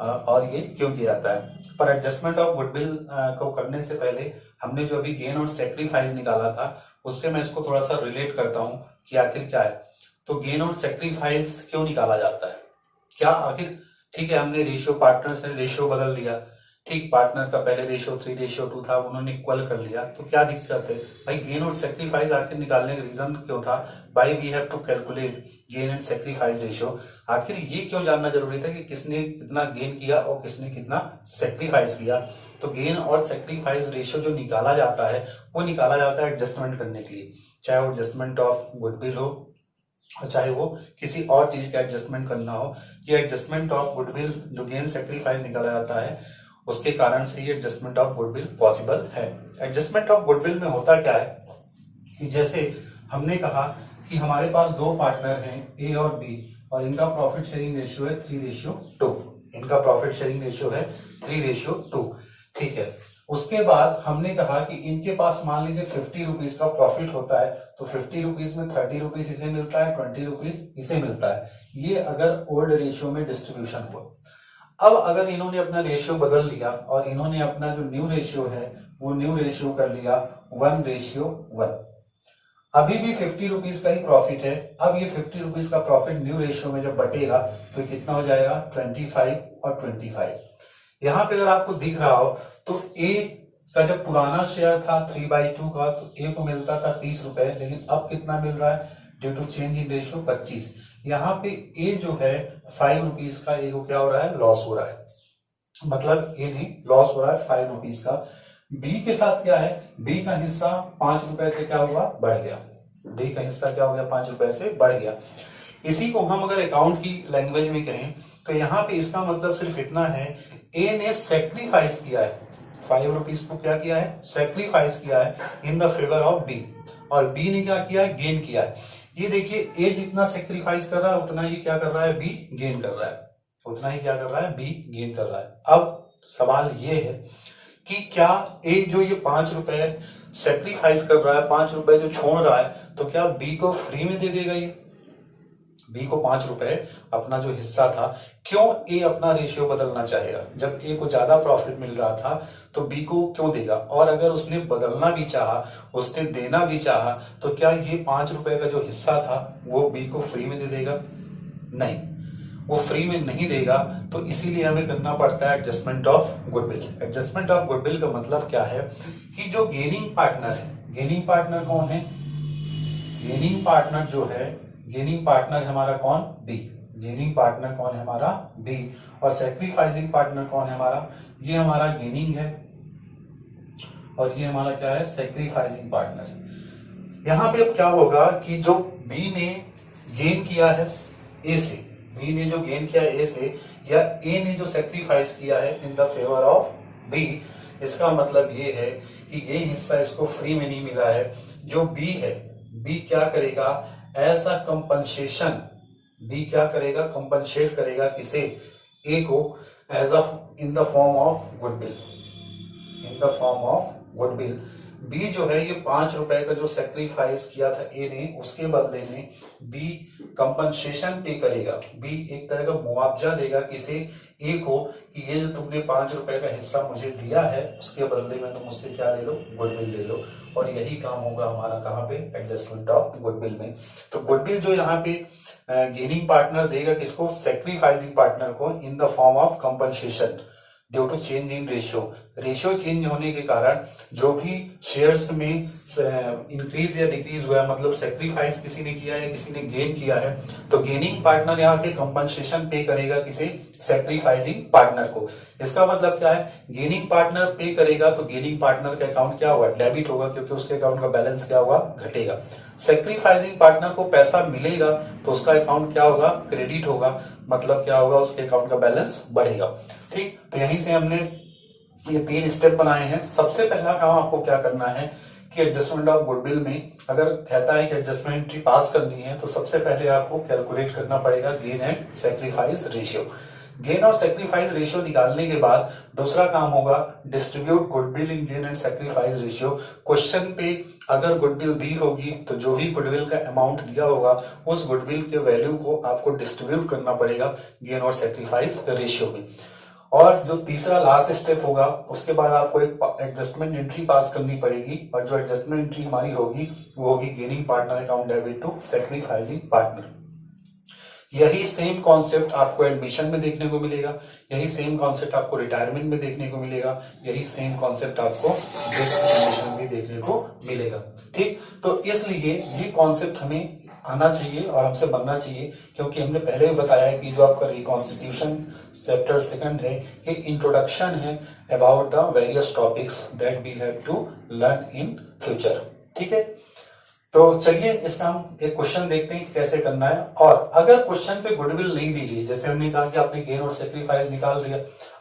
और ये क्यों किया जाता है। पर एडजस्टमेंट ऑफ गुडविल को करने से पहले हमने जो अभी गेन और सैक्रिफाइस निकाला था, उससे मैं इसको थोड़ा सा रिलेट करता हूं कि आखिर क्या है। तो गेन और सैक्रिफाइस क्यों निकाला जाता है, क्या आखिर, ठीक है, हमने रेशियो, पार्टनर्स ने रेशियो बदल दिया, ठीक, पार्टनर का पहले रेशियो 3:2 था, उन्होंने इक्वल कर लिया, तो क्या दिक्कत है भाई? गेन और सेक्रीफाइस आखिर निकालने का रीजन क्यों था? Why we have to calculate gain and sacrifice ratio. आखिर ये क्यों जानना जरूरी था कि किसने कितना गेन किया और किसने कितना सेक्रीफाइस किया? तो गेन और सेक्रीफाइस रेशियो जो निकाला जाता है वो निकाला जाता है एडजस्टमेंट करने के लिए, चाहे वो एडजस्टमेंट ऑफ गुडविल हो और चाहे वो किसी और चीज का एडजस्टमेंट करना हो। ये एडजस्टमेंट ऑफ गुडविल जो गेन सेक्रीफाइस निकाला जाता है उसके कारण से ये एडजस्टमेंट ऑफ गुडविल पॉसिबल है। एडजस्टमेंट ऑफ गुडविल में होता क्या है कि जैसे हमने कहा कि हमारे पास दो पार्टनर हैं ए और बी और इनका प्रॉफिट शेयरिंग रेशियो है 3:2। इनका प्रॉफिट शेयरिंग रेशियो है 3:2। ठीक है, उसके बाद हमने कहा कि इनके पास मान लीजिए 50 रुपीज का प्रॉफिट होता है, तो 50 रुपीज में 30 रुपीज इसे मिलता है, 20 रुपीज इसे मिलता है। ये अगर ओल्ड रेशियो में डिस्ट्रीब्यूशन हुआ। अब अगर इन्होंने अपना रेशियो बदल लिया और इन्होंने अपना जो न्यू रेशियो है वो न्यू रेशियो कर लिया 1:1, अभी भी 50 रुपीज का ही प्रॉफिट है। अब ये 50 रुपीज का प्रॉफिट न्यू रेशियो में जब बटेगा तो कितना हो जाएगा? 25 और 25। यहां पे अगर आपको दिख रहा हो तो ए का जब पुराना शेयर था 3/2 का तो ए को मिलता था 30 रुपए, लेकिन अब कितना मिल रहा है? Due to change in ratio 25। यहाँ पे ए जो है 5 रुपीज का ए को क्या हो रहा है? लॉस हो रहा है, मतलब ए नहीं लॉस हो रहा है 5 रुपीज का। बी के साथ क्या है? बी का हिस्सा 5 रुपए से क्या हुआ? बढ़ गया। डी का हिस्सा क्या हो गया? 5 रुपए से बढ़ गया। इसी को हम अगर अकाउंट की लैंग्वेज में कहें तो यहाँ पे इसका मतलब सिर्फ इतना है, ए ने सेक्रीफाइस किया है 5 रुपीज को, क्या किया है? सेक्रीफाइस किया है in the favour of B, और बी ने क्या किया है? गेन किया है। ये देखिए ए जितना सेक्रीफाइस कर रहा है उतना ही क्या कर रहा है? बी गेन कर रहा है, उतना ही क्या कर रहा है? बी गेन कर रहा है। अब सवाल ये है कि क्या ए जो ये 5 रुपए सेक्रीफाइस कर रहा है, 5 रुपए जो छोड़ रहा है, तो क्या बी को फ्री में दे देगा? ये बी को 5 रुपए अपना जो हिस्सा था, क्यों ए अपना रेशियो बदलना चाहेगा? जब ए को ज्यादा प्रॉफिट मिल रहा था तो बी को क्यों देगा? और अगर उसने बदलना भी चाहा, उसने देना भी चाहा, तो क्या ये 5 रुपए का जो हिस्सा था वो बी को फ्री में दे देगा? नहीं, वो फ्री में नहीं देगा। तो इसीलिए हमें करना पड़ता है adjustment of goodwill. Adjustment of goodwill का मतलब क्या है कि जो गेनिंग पार्टनर है, गेनिंग पार्टनर कौन है? गेनिंग पार्टनर जो है, गेनिंग पार्टनर हमारा कौन? बी। गेनिंग पार्टनर कौन है? हमारा बी। और सेक्रीफाइसिंग पार्टनर कौन है हमारा? ये हमारा गेनिंग है और ये हमारा क्या है? Sacrificing partner. यहां पे अब क्या होगा कि जो बी ने गेन किया है ए से, बी ने जो गेन किया है ए से, या ए ने जो सेक्रीफाइस किया है in the favour of B, इसका मतलब ये है कि ये हिस्सा इसको फ्री में नहीं मिला है। जो बी है, बी क्या करेगा? एज अ कंपनसेशन, बी क्या करेगा? कंपनसेट करेगा किसे? ए को, as a in the form of goodwill, in the form of goodwill. B जो है ये 5 रुपए का जो सेक्रीफाइस किया था ए ने, उसके बदले में बी कंपनसेशन पे करेगा। बी एक तरह का मुआवजा देगा किसे? ए को, कि ये जो तुमने 5 रुपए का हिस्सा मुझे दिया है उसके बदले में तुम मुझसे क्या ले लो? गुडविल ले लो। और यही काम होगा हमारा कहाँ पे? एडजस्टमेंट ऑफ गुडविल में। तो गुडविल जो यहाँ पे गेनिंग पार्टनर देगा किसको? सेक्रीफाइसिंग पार्टनर को, in the form of compensation due to change in ratio. Ratio change होने के कारण जो भी शेयर्स में इंक्रीज या डिक्रीज हुआ है, मतलब सेक्रीफाइस किसी ने किया है, किसी ने गेन किया है, तो गेनिंग पार्टनर यहाँ पे कंपनसेशन पे करेगा किसे? सेक्रीफाइसिंग पार्टनर को। इसका मतलब क्या है? गेनिंग पार्टनर पे करेगा तो गेनिंग पार्टनर का अकाउंट क्या होगा? डेबिट होगा, क्योंकि उसके अकाउंट का बैलेंस क्या होगा? घटेगा। सेक्रीफाइसिंग पार्टनर को पैसा मिलेगा तो उसका अकाउंट क्या होगा? क्रेडिट होगा, मतलब क्या होगा? उसके अकाउंट का बैलेंस बढ़ेगा। ठीक, तो यहीं से हमने ये 3 स्टेप बनाए हैं। सबसे पहला काम आपको क्या करना है कि एडजस्टमेंट ऑफ गुडविल में अगर कहता है कि एडजस्टमेंट एंट्री पास करनी है तो सबसे पहले आपको कैलकुलेट करना पड़ेगा gain and sacrifice ratio. Gain और सेक्रीफाइस रेशियो निकालने के बाद दूसरा काम होगा distribute goodwill in gain and sacrifice ratio. Question पे अगर गुडविल दी होगी तो जो भी गुडविल का अमाउंट दिया होगा उस गुडविल के वैल्यू को आपको डिस्ट्रीब्यूट करना पड़ेगा गेन और सेक्रीफाइस रेशियो में। और जो तीसरा लास्ट स्टेप होगा उसके बाद आपको एक एडजस्टमेंट एंट्री पास करनी पड़ेगी, और जो एडजस्टमेंट एंट्री हमारी होगी वो होगी gaining partner account debit to sacrificing partner. यही सेम कॉन्सेप्ट आपको एडमिशन में देखने को मिलेगा, यही सेम कॉन्सेप्ट आपको रिटायरमेंट में देखने को मिलेगा, यही सेम कॉन्सेप्ट आपको डेथ में देखने को मिलेगा। ठीक, तो इसलिए ये कॉन्सेप्ट हमें आना चाहिए और हमसे बनना चाहिए, क्योंकि हमने पहले भी बताया कि जो आपका रिकॉन्स्टिट्यूशन चैप्टर सेकंड है ये इंट्रोडक्शन है about the various topics that we have to learn in future. ठीक है, तो चलिए इसका हम एक क्वेश्चन देखते हैं कि कैसे करना है। और अगर क्वेश्चन पे गुडविल नहीं दी गई, जैसे हमने कहा कि आपने गेन और सेक्रीफाइस निकाल लिया,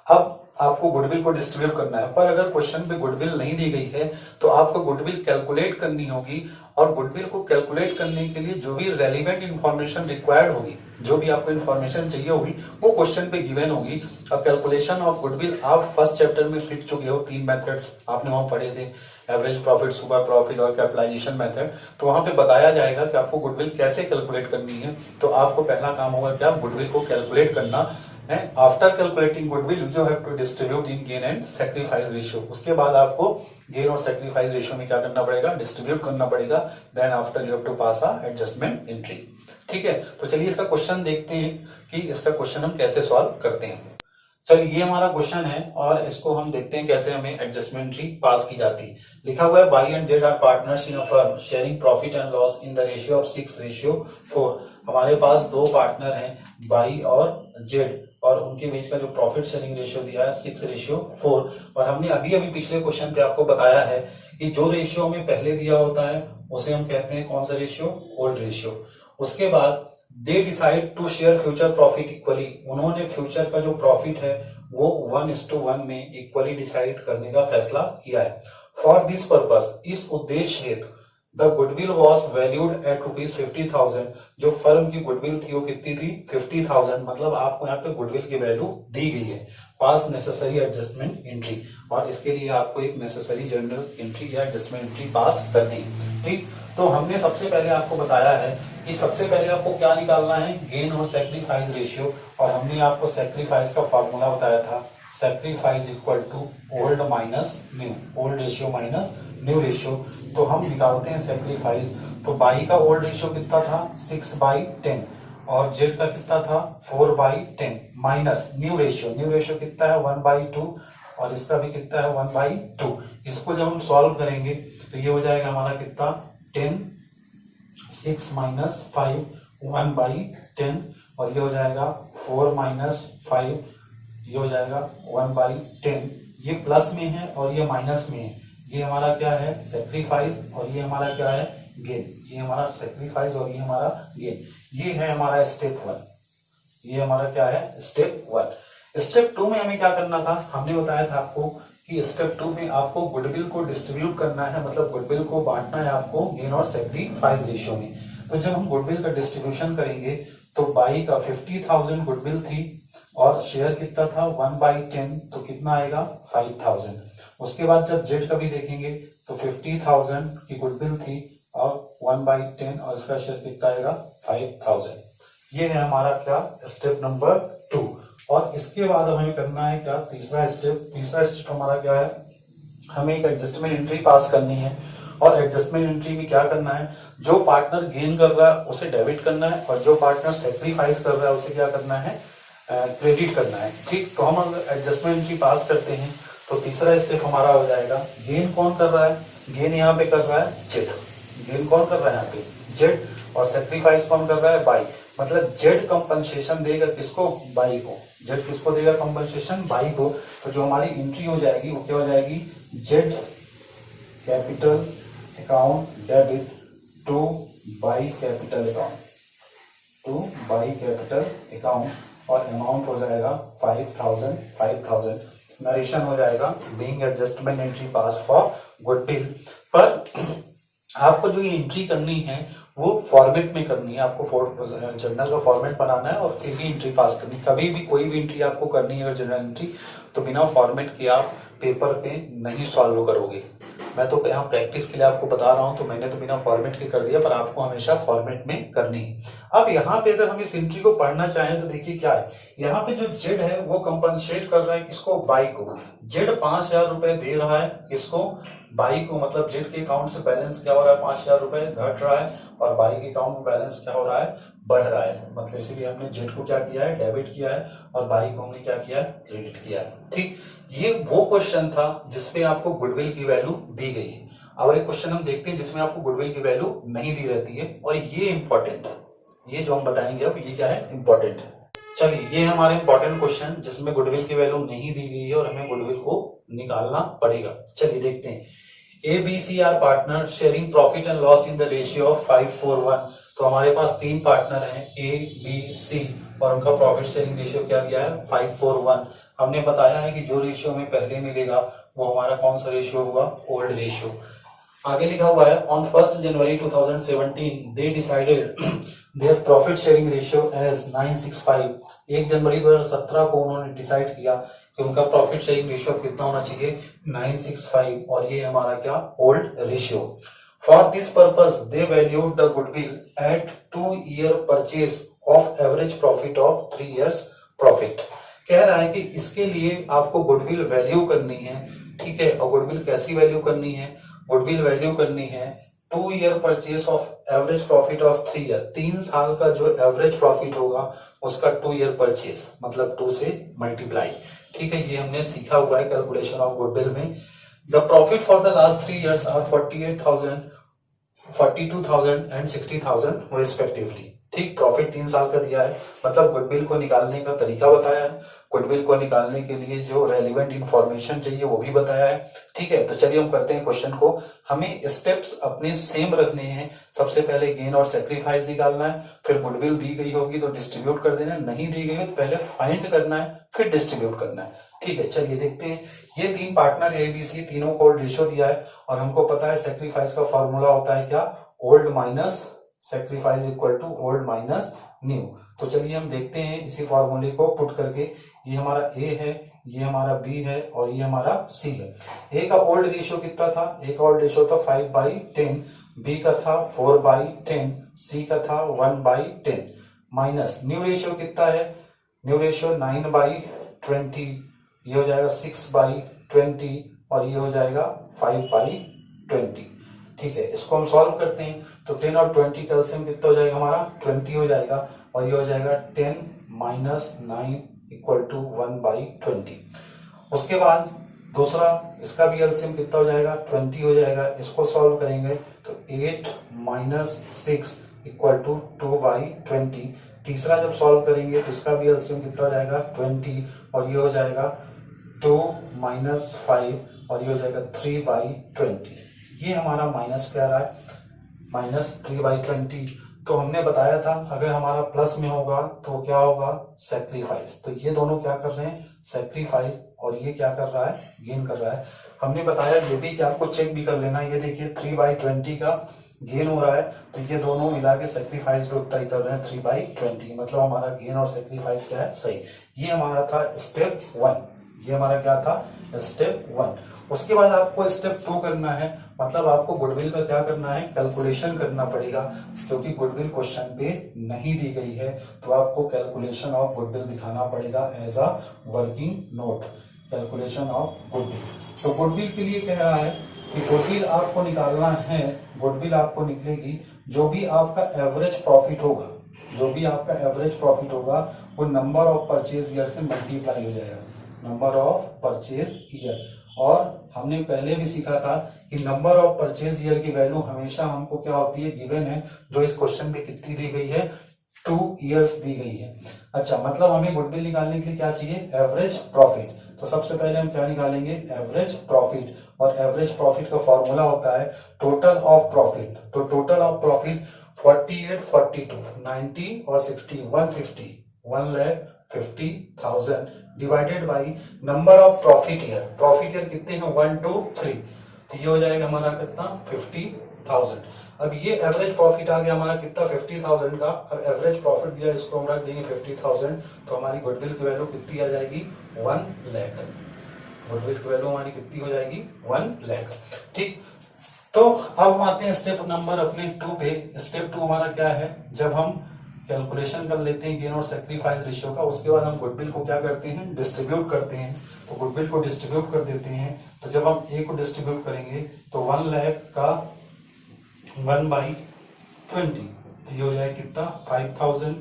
अब आपको गुडविल को डिस्ट्रीब्यूट करना है, पर अगर क्वेश्चन पे गुडविल नहीं दी गई है तो आपको गुडविल कैलकुलेट करनी होगी, और गुडविल को कैलकुलेट करने के लिए जो भी रेलिवेंट इंफॉर्मेशन रिक्वायर्ड होगी, जो भी आपको इंफॉर्मेशन चाहिए होगी वो क्वेश्चन पे गिवन होगी। और कैलकुलेशन ऑफ गुडविल आप फर्स्ट चैप्टर में सीख चुके हो, 3 मेथड्स आपने वहां पढ़े थे, एवरेज प्रॉफिट, सुपर प्रॉफिट और कैपिटलाइजेशन मेथड। तो वहां पे बताया जाएगा कि आपको गुडविल कैसे कैलकुलेट करनी है। तो आपको पहला काम होगा क्या, गुडविल को कैलकुलेट करना है। After calculating goodwill you have to distribute in gain and sacrifice ratio. उसके बाद आपको गेन और सेक्रीफाइस रेशियो में क्या करना पड़ेगा, डिस्ट्रीब्यूट करना पड़ेगा। Then after you have to pass a adjustment entry. ठीक है, तो चलिए इसका क्वेश्चन देखते हैं कि इसका क्वेश्चन हम कैसे सॉल्व करते हैं। चलिए ये हमारा क्वेश्चन है और इसको हम देखते हैं कैसे हमें एडजस्टमेंट एंट्री पास की जाती है। लिखा हुआ है Y and Z are partners in a firm sharing profit and loss in the ratio of 6:4। हमारे पास दो पार्टनर हैं बाई और जेड, और उनके बीच का जो प्रॉफिट शेयरिंग रेशियो दिया है 6:4। और हमने अभी अभी पिछले क्वेश्चन पे आपको बताया है कि जो रेशियो हमें पहले दिया होता है उसे हम कहते हैं कौन सा रेशियो, ओल्ड रेशियो। उसके बाद they decide to share future profit equally. उन्होंने फ्यूचर का जो प्रॉफिट है वो 1:1 में इक्वली डिसाइड करने का फैसला किया है। फॉर दिस पर्पस, इस उद्देश्य हेतु the goodwill was valued at ₹50,000। जो फर्म की गुडविल थी वो कितनी थी, 50,000। मतलब आपको यहाँ पे गुडविल की वैल्यू दी गई है। पास नेसेसरी एडजस्टमेंट एंट्री, और इसके लिए आपको एक नेसेसरी जनरल एंट्री या एडजस्टमेंट एंट्री पास करनी है। ठीक, तो हमने सबसे पहले आपको बताया है कि सबसे पहले आपको क्या निकालना है, गेन और सेक्रीफाइस रेशियो। और हमने आपको सेक्रीफाइस का फॉर्मूला बताया था, sacrifice equal to old minus new, old ratio minus new ratio. तो हम निकालते हैं सेक्रीफाइस। तो बाई का ओल्ड रेशियो कितना था, 6/10, और जेड का कितना था, 4/10, minus new ratio, new ratio कितना है 1/2, और इसका भी कितना है 1/2। इसको जब हम सॉल्व करेंगे तो ये हो जाएगा हमारा कितना, 10, 6 माइनस 5, 1/10, और ये हो जाएगा 4 माइनस 5, ये हो जाएगा 1/10। ये प्लस में है और ये माइनस में है। ये हमारा क्या है, सेक्रीफाइस, और ये हमारा क्या है, गेन। ये हमारा सेक्रीफाइस और ये हमारा गेन। ये है हमारा स्टेप 1। ये हमारा क्या है, स्टेप 1। स्टेप 2 में हमें क्या करना था, हमने बताया था आपको कि स्टेप 2 में आपको गुडविल को डिस्ट्रीब्यूट करना है, मतलब गुडविल को बांटना है आपको गेन और सेक्रीफाइस रेशियो में। तो जब हम गुडविल का डिस्ट्रीब्यूशन करेंगे तो बाई का 50,000 गुडविल थी और शेयर कितना था 1/10, तो कितना आएगा 5,000। उसके बाद जब जेड का भी देखेंगे तो 50,000 की गुडविल थी और 1/10, और इसका शेयर कितना आएगा 5,000। ये है हमारा क्या, स्टेप नंबर 2। और इसके बाद हमें करना है क्या, तीसरा स्टेप। तीसरा स्टेप हमारा क्या है, हमें एक एडजस्टमेंट एंट्री पास करनी है। और एडजस्टमेंट एंट्री में क्या करना है, जो पार्टनर गेन कर रहा है उसे डेबिट करना है, और जो पार्टनर सेक्रीफाइस कर रहा है उसे क्या करना है, क्रेडिट करना है। ठीक, तो हम अगर एडजस्टमेंट एंट्री पास करते हैं तो तीसरा स्टेप हमारा हो जाएगा, गेन कौन कर रहा है, गेन यहाँ पे कर रहा है जेड। गेन कौन कर रहा है यहाँ पे, जेड, और सेक्रीफाइस कौन कर रहा है, बाई। मतलब जेड कंपनसेशन देगा किसको, बाई को। जेड किसको देगा कंपनसेशन, बाई को। तो जो हमारी एंट्री हो जाएगी वो क्या हो जाएगी, Z capital account debit two by capital account, two by capital account, और अमाउंट हो जाएगा 5,000। नरेशन हो जाएगा being adjustment entry pass for goodwill. पर आपको जो ये एंट्री करनी है वो फॉर्मेट में करनी है, आपको जर्नल का फॉर्मेट बनाना है और फिर ही एंट्री पास करनी है। कभी भी कोई भी एंट्री आपको करनी है अगर जर्नल एंट्री, तो बिना फॉर्मेट के आप पेपर पे नहीं सॉल्व करोगे। मैं तो यहाँ प्रैक्टिस के लिए आपको बता रहा हूँ, तो मैंने तो बिना फॉर्मेट के कर दिया, पर आपको हमेशा फॉर्मेट में करनी है। अब यहाँ पे अगर हम इस एंट्री को पढ़ना चाहें तो देखिए क्या है, यहाँ पे जो जेड है वो कंपनसेट कर रहा है किसको, बाई को। जेड 5,000 रुपए दे रहा है किसको, बाई को। मतलब जेड के अकाउंट से बैलेंस क्या हो रहा है, 5,000 रुपए घट रहा है, और बाई के अकाउंट में बैलेंस क्या हो रहा है, बढ़ रहा है। मतलब इसीलिए हमने जेड को क्या किया है, डेबिट किया है, और बाई को हमने क्या किया है, क्रेडिट किया है। ठीक, ये वो क्वेश्चन था जिसमें आपको गुडविल की वैल्यू दी गई है। अब एक क्वेश्चन हम देखते हैं जिसमें आपको गुडविल की वैल्यू नहीं दी रहती है, और ये इंपॉर्टेंट है, ये जो हम बताएंगे अब ये क्या है, इंपॉर्टेंट है। चलिए, ये हमारे इंपॉर्टेंट क्वेश्चन जिसमें गुडविल की वैल्यू नहीं दी गई है और हमें गुडविल को निकालना पड़ेगा। चलिए देखते हैं। A B C are partner sharing profit and loss in the ratio of 5:4:1। तो हमारे पास 3 पार्टनर हैं, ए बी सी, और उनका प्रॉफिट शेयरिंग रेशियो क्या दिया है, 5:4:1। हमने बताया है कि जो रेशियो हमें पहले मिलेगा वो हमारा कौन सा रेशियो होगा, ओल्ड रेशियो। आगे लिखा हुआ है on 1 January 2017 they decided their profit sharing ratio as 965। 1 जनवरी 2017 को उन्होंने डिसाइड किया कि उनका प्रॉफिट शेयरिंग रेशियो कितना होना चाहिए, 965, और ये हमारा क्या, old ratio. For this purpose they valued the goodwill at 2-year purchase of average profit of 3 years profit. कह रहा है कि इसके लिए आपको गुडविल वैल्यू करनी है, ठीक है। और गुडविल कैसी वैल्यू करनी है, गुडविल वैल्यू करनी है 2-year purchase of average profit of 3 year। 3 साल का जो एवरेज प्रॉफिट होगा उसका 2-year परचेज, मतलब 2 से मल्टीप्लाई, ठीक है। ये हमने सीखा हुआ है कैलकुलेशन ऑफ गुडविल में। The profit for the last 3 years are 48,000, 42,000 and 60,000 respectively. ठीक, प्रॉफिट 3 साल का दिया है, मतलब गुडविल को निकालने का तरीका बताया है, गुडविल को निकालने के लिए जो रेलिवेंट इंफॉर्मेशन चाहिए वो भी बताया है, ठीक है। तो चलिए हम करते हैं क्वेश्चन को। हमें स्टेप्स अपने सेम रखने हैं। सबसे पहले गेन और सेक्रीफाइस निकालना है, फिर गुडविल दी गई होगी तो डिस्ट्रीब्यूट कर देना है, नहीं दी गई हो तो पहले फाइंड करना है, फिर डिस्ट्रीब्यूट करना है, ठीक है। चलिए देखते हैं। ये 3 पार्टनर ए बी सी, तीनों को ओल्ड रेशियो दिया है, और हमको पता है सेक्रीफाइस का फॉर्मूला होता है क्या, old minus sacrifice equal to old minus new. तो चलिए हम देखते हैं इसी फॉर्मूले को पुट करके। ये हमारा ए है, ये हमारा बी है, और ये हमारा सी है। ए का ओल्ड रेशियो कितना था, ए का ओल्ड रेशियो था 5/10, बी का था 4/10, सी का था 1/10, माइनस न्यू रेशियो कितना है, न्यू रेशियो 9/20, ये हो जाएगा 6/20, और ये हो जाएगा 5/20, ठीक है। इसको हम सॉल्व करते हैं तो 10 और 20 का एलसीएम कितना हो जाएगा हमारा, 20 हो जाएगा, और ये हो जाएगा 10 माइनस 9 इक्वल टू 1/20। उसके बाद दूसरा, इसका भी एलसीएम कितना हो जाएगा, 20 हो जाएगा। इसको सॉल्व करेंगे तो 8 माइनस 6 इक्वल टू 2/20। तीसरा जब सॉल्व करेंगे तो इसका भी एलसीएम कितना हो जाएगा, 20, और ये हो जाएगा 2 माइनस 5, और ये हो जाएगा 3/20। ये हमारा माइनस पे आ रहा है, -3/20। तो हमने बताया था अगर हमारा प्लस में होगा तो क्या होगा, सेक्रीफाइस। तो ये दोनों क्या कर रहे हैं, सेक्रीफाइस, और ये क्या कर रहा है, गेन कर रहा है। हमने बताया ये भी कि आपको चेक भी कर लेना। ये देखिए 3/20 का गेन हो रहा है, तो ये दोनों मिला के सेक्रीफाइस भी उतना ही कर रहे हैं, 3/20। मतलब हमारा गेन और सेक्रीफाइस क्या है, सही। ये हमारा था स्टेप 1, ये हमारा क्या था, स्टेप 1। उसके बाद आपको स्टेप 2 करना है, मतलब आपको गुडविल का क्या करना है, कैलकुलेशन करना पड़ेगा, क्योंकि गुडविल क्वेश्चन पे नहीं दी गई है। तो आपको कैलकुलेशन ऑफ गुडविल दिखाना पड़ेगा as a working note, calculation of goodwill. तो गुडविल के लिए कह रहा है कि गुडविल आपको निकालना है, गुडविल आपको निकलेगी जो भी आपका एवरेज प्रॉफिट होगा, जो भी आपका एवरेज प्रॉफिट होगा वो नंबर ऑफ परचेज ईयर से मल्टीप्लाई हो जाएगा, नंबर ऑफ परचेज ईयर। और हमने पहले भी सीखा था कि नंबर ऑफ परचेज ईयर की वैल्यू हमेशा हमको क्या होती है, गिवन है, जो इस क्वेश्चन पे कितनी दी गई है, 2 years दी गई है। अच्छा, मतलब हमें गुडविल निकालने के लिए क्या चाहिए, एवरेज प्रॉफिट। तो सबसे पहले हम क्या निकालेंगे, एवरेज प्रॉफिट, और एवरेज प्रॉफिट का फॉर्मूला होता है टोटल ऑफ प्रॉफिट। तो टोटल ऑफ प्रॉफिट 48, 42, 90 और 60, 150, 1,50,000 divided by number of profit year. Profit year कितने हैं, 1, 2, 3, तो ये हो जाएगा हमारा कितना, 50,000। अब ये एवरेज प्रॉफिट आ गया हमारा कितना, 50,000 का। अब एवरेज प्रॉफिट दिया, इसको हम रख देंगे 50,000, तो हमारी गुडविल की वैल्यू कितनी आ जाएगी, 1 लाख। गुडविल की वैल्यू हमारी कितनी हो जाएगी, 1 लाख। ठीक, तो अब हम आते हैं स्टेप नंबर अपने 2 पे। स्टेप 2 हमारा क्या है, जब हम कैलकुलेशन कर लेते हैं गेन और सेक्रीफाइस रेशियो का, उसके बाद हम गुडविल को क्या करते हैं, डिस्ट्रीब्यूट करते हैं। तो गुडविल को डिस्ट्रीब्यूट कर देते हैं। तो जब हम ए को डिस्ट्रीब्यूट करेंगे तो 1 लाख का 1/, 20, तो ये हो जाएगा कितना 5000।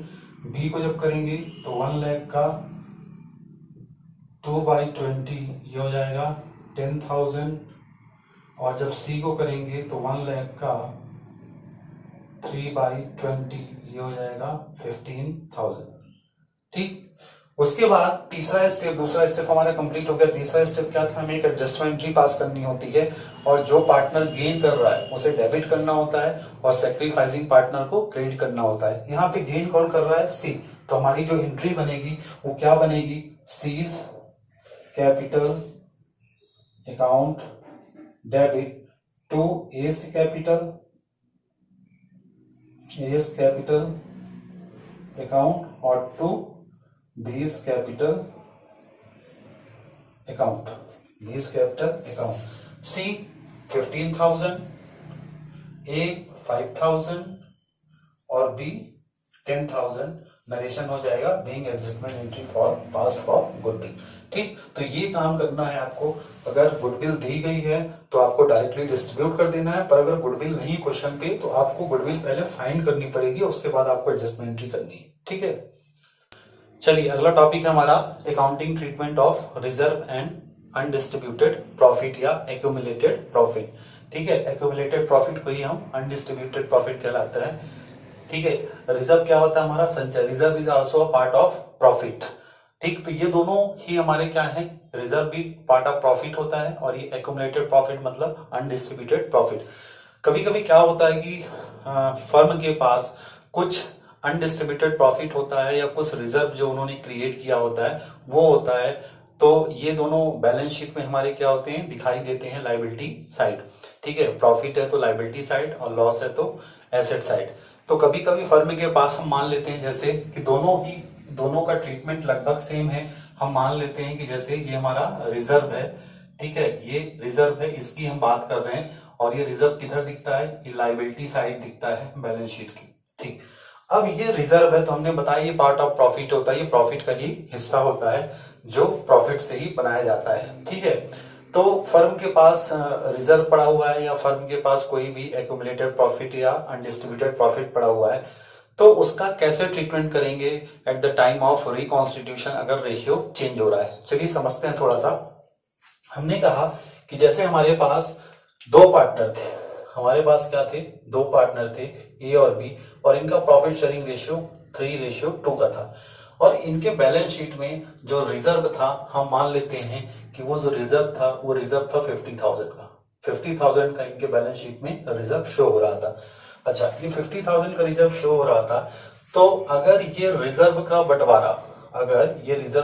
बी को जब करेंगे तो 1 लाख का 2/20 ये हो जाएगा 10,000, और जब सी को करेंगे तो 1 लाख का 3/20 ये हो जाएगा 15,000। ठीक, उसके बाद तीसरा स्टेप, दूसरा स्टेप हमारा कंप्लीट हो गया। तीसरा स्टेप क्या था, हमें एक एडजस्टमेंट एंट्री पास करनी होती है और जो पार्टनर गेन कर रहा है उसे डेबिट करना होता है और सेक्रीफाइसिंग पार्टनर को क्रेडिट करना होता है। यहाँ पे गेन कौन कर रहा है, सी, तो हमारी जो एंट्री बनेगी वो क्या बनेगी, C's capital account debit to A's capital account और to B's capital account, C 15,000, A 5,000 और बी 10,000। नरेशन हो जाएगा being adjustment entry for past for goodwill. ठीक, तो ये काम करना है आपको। अगर गुडविल दी गई है तो आपको डायरेक्टली डिस्ट्रीब्यूट कर देना है, पर अगर गुडविल नहीं क्वेश्चन पे तो आपको गुडविल पहले फाइंड करनी पड़ेगी, उसके बाद आपको एडजस्टमेंट एंट्री करनी है। ठीक है, चलिए अगला टॉपिक है हमारा accounting treatment of reserve and undistributed profit या एक्यूमुलेटेड प्रॉफिट। ठीक है, एक्यूमुलेटेड प्रॉफिट को ही हम अनडिस्ट्रीब्यूटेड प्रॉफिट कहलाता है। ठीक है, रिजर्व क्या होता है हमारा संचय, reserve is also a part of profit. ठीक, तो ये दोनों ही हमारे क्या है, रिजर्व भी पार्ट ऑफ प्रॉफिट होता है और ये एक्यूमुलेटेड प्रॉफिट मतलब अनडिस्ट्रीब्यूटेड प्रॉफिट। कभी कभी क्या होता है कि फर्म के पास कुछ अनडिस्ट्रीब्यूटेड प्रॉफिट होता है या कुछ रिजर्व जो उन्होंने क्रिएट किया होता है वो होता है, तो ये दोनों बैलेंस शीट में हमारे क्या होते हैं, दिखाई देते हैं लायबिलिटी साइड। ठीक है, प्रॉफिट है तो लायबिलिटी साइड और लॉस है तो एसेट साइड। तो कभी कभी फर्म के पास हम मान लेते हैं जैसे कि दोनों का ट्रीटमेंट लगभग सेम है। हम मान लेते हैं कि जैसे ये हमारा रिजर्व है, ठीक है, ये रिजर्व है, इसकी हम बात कर रहे हैं, और ये रिजर्व किधर दिखता है, ये लायबिलिटी साइड दिखता है बैलेंस शीट की। ठीक, अब ये रिजर्व है तो हमने बताया ये पार्ट ऑफ प्रॉफिट होता है, ये प्रॉफिट का ही हिस्सा होता है जो प्रॉफिट से ही बनाया जाता है। ठीक है, तो फर्म के पास रिजर्व पड़ा हुआ है या फर्म के पास कोई भी एक्यूमुलेटेड प्रॉफिट या अनडिस्ट्रीब्यूटेड प्रॉफिट पड़ा हुआ है, तो उसका कैसे ट्रीटमेंट करेंगे at the time of reconstitution अगर रेशियो चेंज हो रहा है। चलिए समझते हैं थोड़ा सा। हमने कहा कि जैसे हमारे पास दो पार्टनर थे, हमारे पास क्या थे, दो पार्टनर थे ए और बी, और इनका प्रॉफिट शेयरिंग रेशियो 3:2 का था, और इनके बैलेंस शीट में जो रिजर्व था हम मान लेते हैं कि वो जो रिजर्व था वो रिजर्व था 50,000 का। 50,000 का इनके बैलेंस शीट में रिजर्व शो हो रहा था। अच्छा, ये 50,000 का रिजर्व शो हो रहा था, तो अगर ये रिजर्व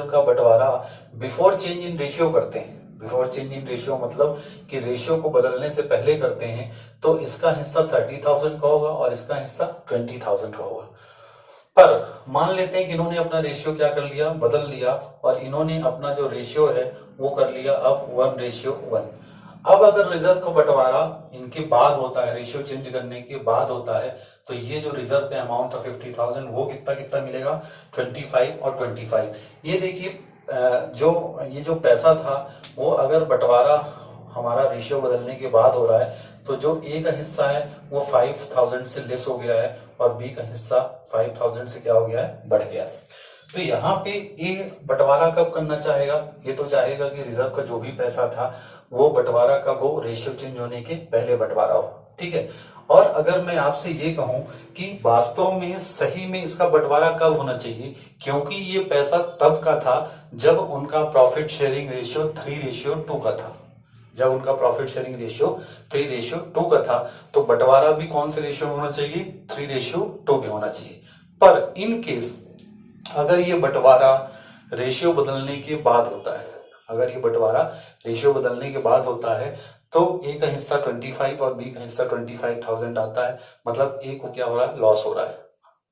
का बंटवारा बिफोर चेंज इन रेशियो करते हैं, बिफोर चेंज इन रेशियो मतलब कि रेशियो को बदलने से पहले करते हैं, तो इसका हिस्सा 30,000 का होगा और इसका हिस्सा 20,000 का होगा। पर मान लेते हैं कि इन्होंने अपना रेशियो क्या कर लिया, बदल लिया, और इन्होंने अपना जो रेशियो है वो कर लिया अब 1:1। अब अगर रिजर्व का बंटवारा इनके बाद होता है, रेशियो चेंज करने के बाद होता है, तो ये जो रिजर्व पे अमाउंट था 50,000 वो कितना मिलेगा, 25 और 25। ये देखिए ये जो पैसा था वो अगर बंटवारा हमारा रेशियो बदलने के बाद हो रहा है, तो जो ए का हिस्सा है वो 5,000 से लेस हो गया है और बी का हिस्सा 5,000 से क्या हो गया है, बढ़ गया है। तो यहाँ पे ए बंटवारा कब करना चाहेगा, ये तो चाहेगा कि रिजर्व का जो भी पैसा था वो बंटवारा कब हो, रेशियो चेंज होने के पहले बंटवारा हो। ठीक है, और अगर मैं आपसे ये कहूं कि वास्तव में सही में इसका बंटवारा कब होना चाहिए, क्योंकि ये पैसा तब का था जब उनका प्रॉफिट शेयरिंग रेशियो 3:2 का था। जब उनका प्रॉफिट शेयरिंग रेशियो 3:2 का था, तो बंटवारा भी कौन से रेशियो में होना चाहिए, 3:2 में होना चाहिए। पर इन केस अगर ये बंटवारा रेशियो बदलने के बाद होता है, अगर ये बंटवारा रेशियो बदलने के बाद होता है, तो ए का हिस्सा 25 और बी का हिस्सा 25,000 आता है, मतलब ए को क्या हो रहा है, लॉस हो रहा है।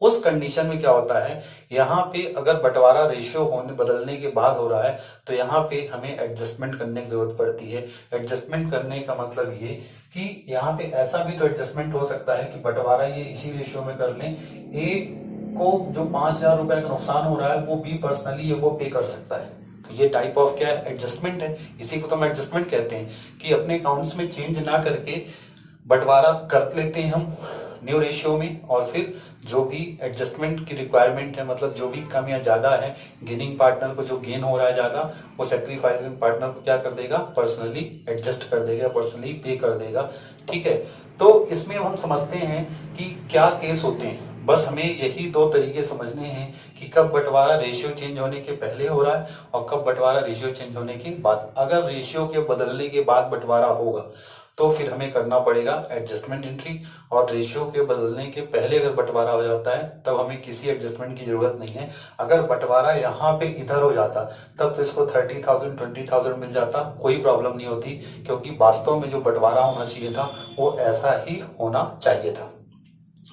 उस कंडीशन में क्या होता है, यहाँ पे अगर बंटवारा रेशियो बदलने के बाद हो रहा है, तो यहाँ पे हमें एडजस्टमेंट करने की जरूरत पड़ती है। एडजस्टमेंट करने का मतलब ये कि यहाँ पे ऐसा भी तो एडजस्टमेंट हो सकता है कि बंटवारा ये इसी रेशियो में कर लें, ए को जो 5,000 रुपए का नुकसान हो रहा है वो बी पर्सनली ये वो पे कर सकता है। तो ये टाइप ऑफ क्या है, एडजस्टमेंट है। इसी को तो हम एडजस्टमेंट कहते हैं कि अपने अकाउंट्स में चेंज ना करके बंटवारा कर लेते हैं हम न्यू रेशियो में, और फिर जो भी एडजस्टमेंट की रिक्वायरमेंट है, मतलब जो भी कम या ज्यादा है, गेनिंग पार्टनर को जो गेन हो रहा है ज्यादा, वो सेक्रीफाइसिंग पार्टनर को क्या कर देगा, पर्सनली एडजस्ट कर देगा, पर्सनली पे कर देगा। ठीक है, तो इसमें हम समझते हैं कि क्या केस होते हैं। बस हमें यही दो तरीके समझने हैं कि कब बंटवारा रेशियो चेंज होने के पहले हो रहा है और कब बंटवारा रेशियो चेंज होने के बाद। अगर रेशियो के बदलने के बाद बंटवारा होगा तो फिर हमें करना पड़ेगा एडजस्टमेंट एंट्री, और रेशियो के बदलने के पहले अगर बंटवारा हो जाता है तब हमें किसी एडजस्टमेंट की जरूरत नहीं है। अगर बंटवारा यहाँ पे इधर हो जाता तब तो इसको 30,000 20,000 मिल जाता, कोई प्रॉब्लम नहीं होती, क्योंकि वास्तव में जो बंटवारा होना चाहिए था वो ऐसा ही होना चाहिए था।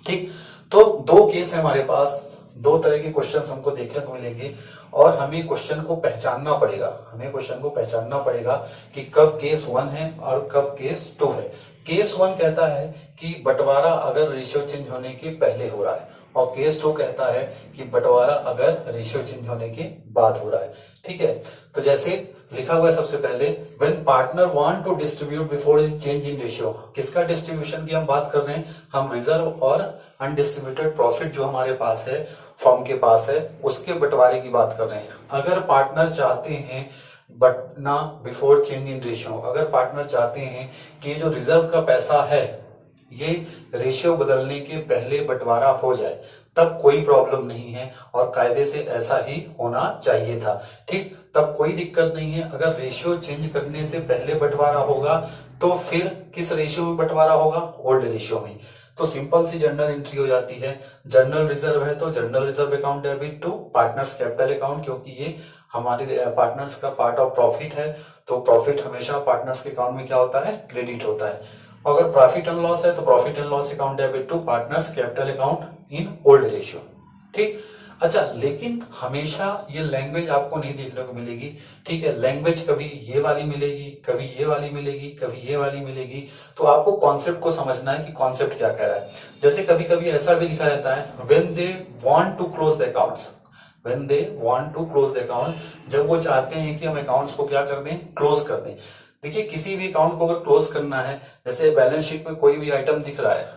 ठीक, तो दो केस है हमारे पास, दो तरह के क्वेश्चंस हमको देखने को मिलेंगे और हमें क्वेश्चन को पहचानना पड़ेगा। हमें क्वेश्चन को पहचानना पड़ेगा कि कब केस 1 है और कब केस 2 है। केस 1 कहता है कि बंटवारा अगर रेशियो चेंज होने के पहले हो रहा है, और केस 2 कहता है कि बंटवारा अगर रेशियो चेंज होने के बाद हो रहा है। ठीक है, तो जैसे लिखा हुआ है सबसे पहले, when partner want to distribute before change in ratio. किसका डिस्ट्रीब्यूशन की हम बात कर रहे हैं, हम रिजर्व और अनडिस्ट्रीब्यूटेड प्रॉफिट जो हमारे पास है, फर्म के पास है, उसके बंटवारे की बात कर रहे हैं। अगर पार्टनर चाहते हैं बटना बिफोर चेंज इन रेशियो, अगर पार्टनर चाहते हैं कि जो रिजर्व का पैसा है ये रेशियो बदलने के पहले बंटवारा हो जाए, तब कोई प्रॉब्लम नहीं है और कायदे से ऐसा ही होना चाहिए था। ठीक, तब कोई दिक्कत नहीं है। अगर रेशियो चेंज करने से पहले बंटवारा होगा तो फिर किस रेशियो में बंटवारा होगा, ओल्ड रेशियो में। तो सिंपल सी जर्नल एंट्री हो जाती है। जर्नल रिजर्व है तो journal reserve account debit to partners capital account, क्योंकि ये हमारे पार्टनर्स का पार्ट ऑफ प्रॉफिट है, तो प्रॉफिट हमेशा पार्टनर्स के अकाउंट में क्या होता है, क्रेडिट होता है। अगर प्रॉफिट एंड लॉस है तो profit and loss account debit to partners capital account in old ratio. ठीक, अच्छा, लेकिन हमेशा ये लैंग्वेज आपको नहीं देखने को मिलेगी। ठीक है, लैंग्वेज कभी ये वाली मिलेगी, कभी ये वाली मिलेगी, कभी ये वाली मिलेगी। तो आपको कॉन्सेप्ट को समझना है कि कॉन्सेप्ट क्या कह रहा है। जैसे कभी कभी ऐसा भी लिखा रहता है, when they want to close the accounts, when they want to close the account, जब वो चाहते हैं कि हम अकाउंट्स को क्या कर दें, क्लोज कर दें। देखिए, किसी भी अकाउंट को अगर क्लोज करना है, जैसे बैलेंस शीट में कोई भी आइटम दिख रहा है,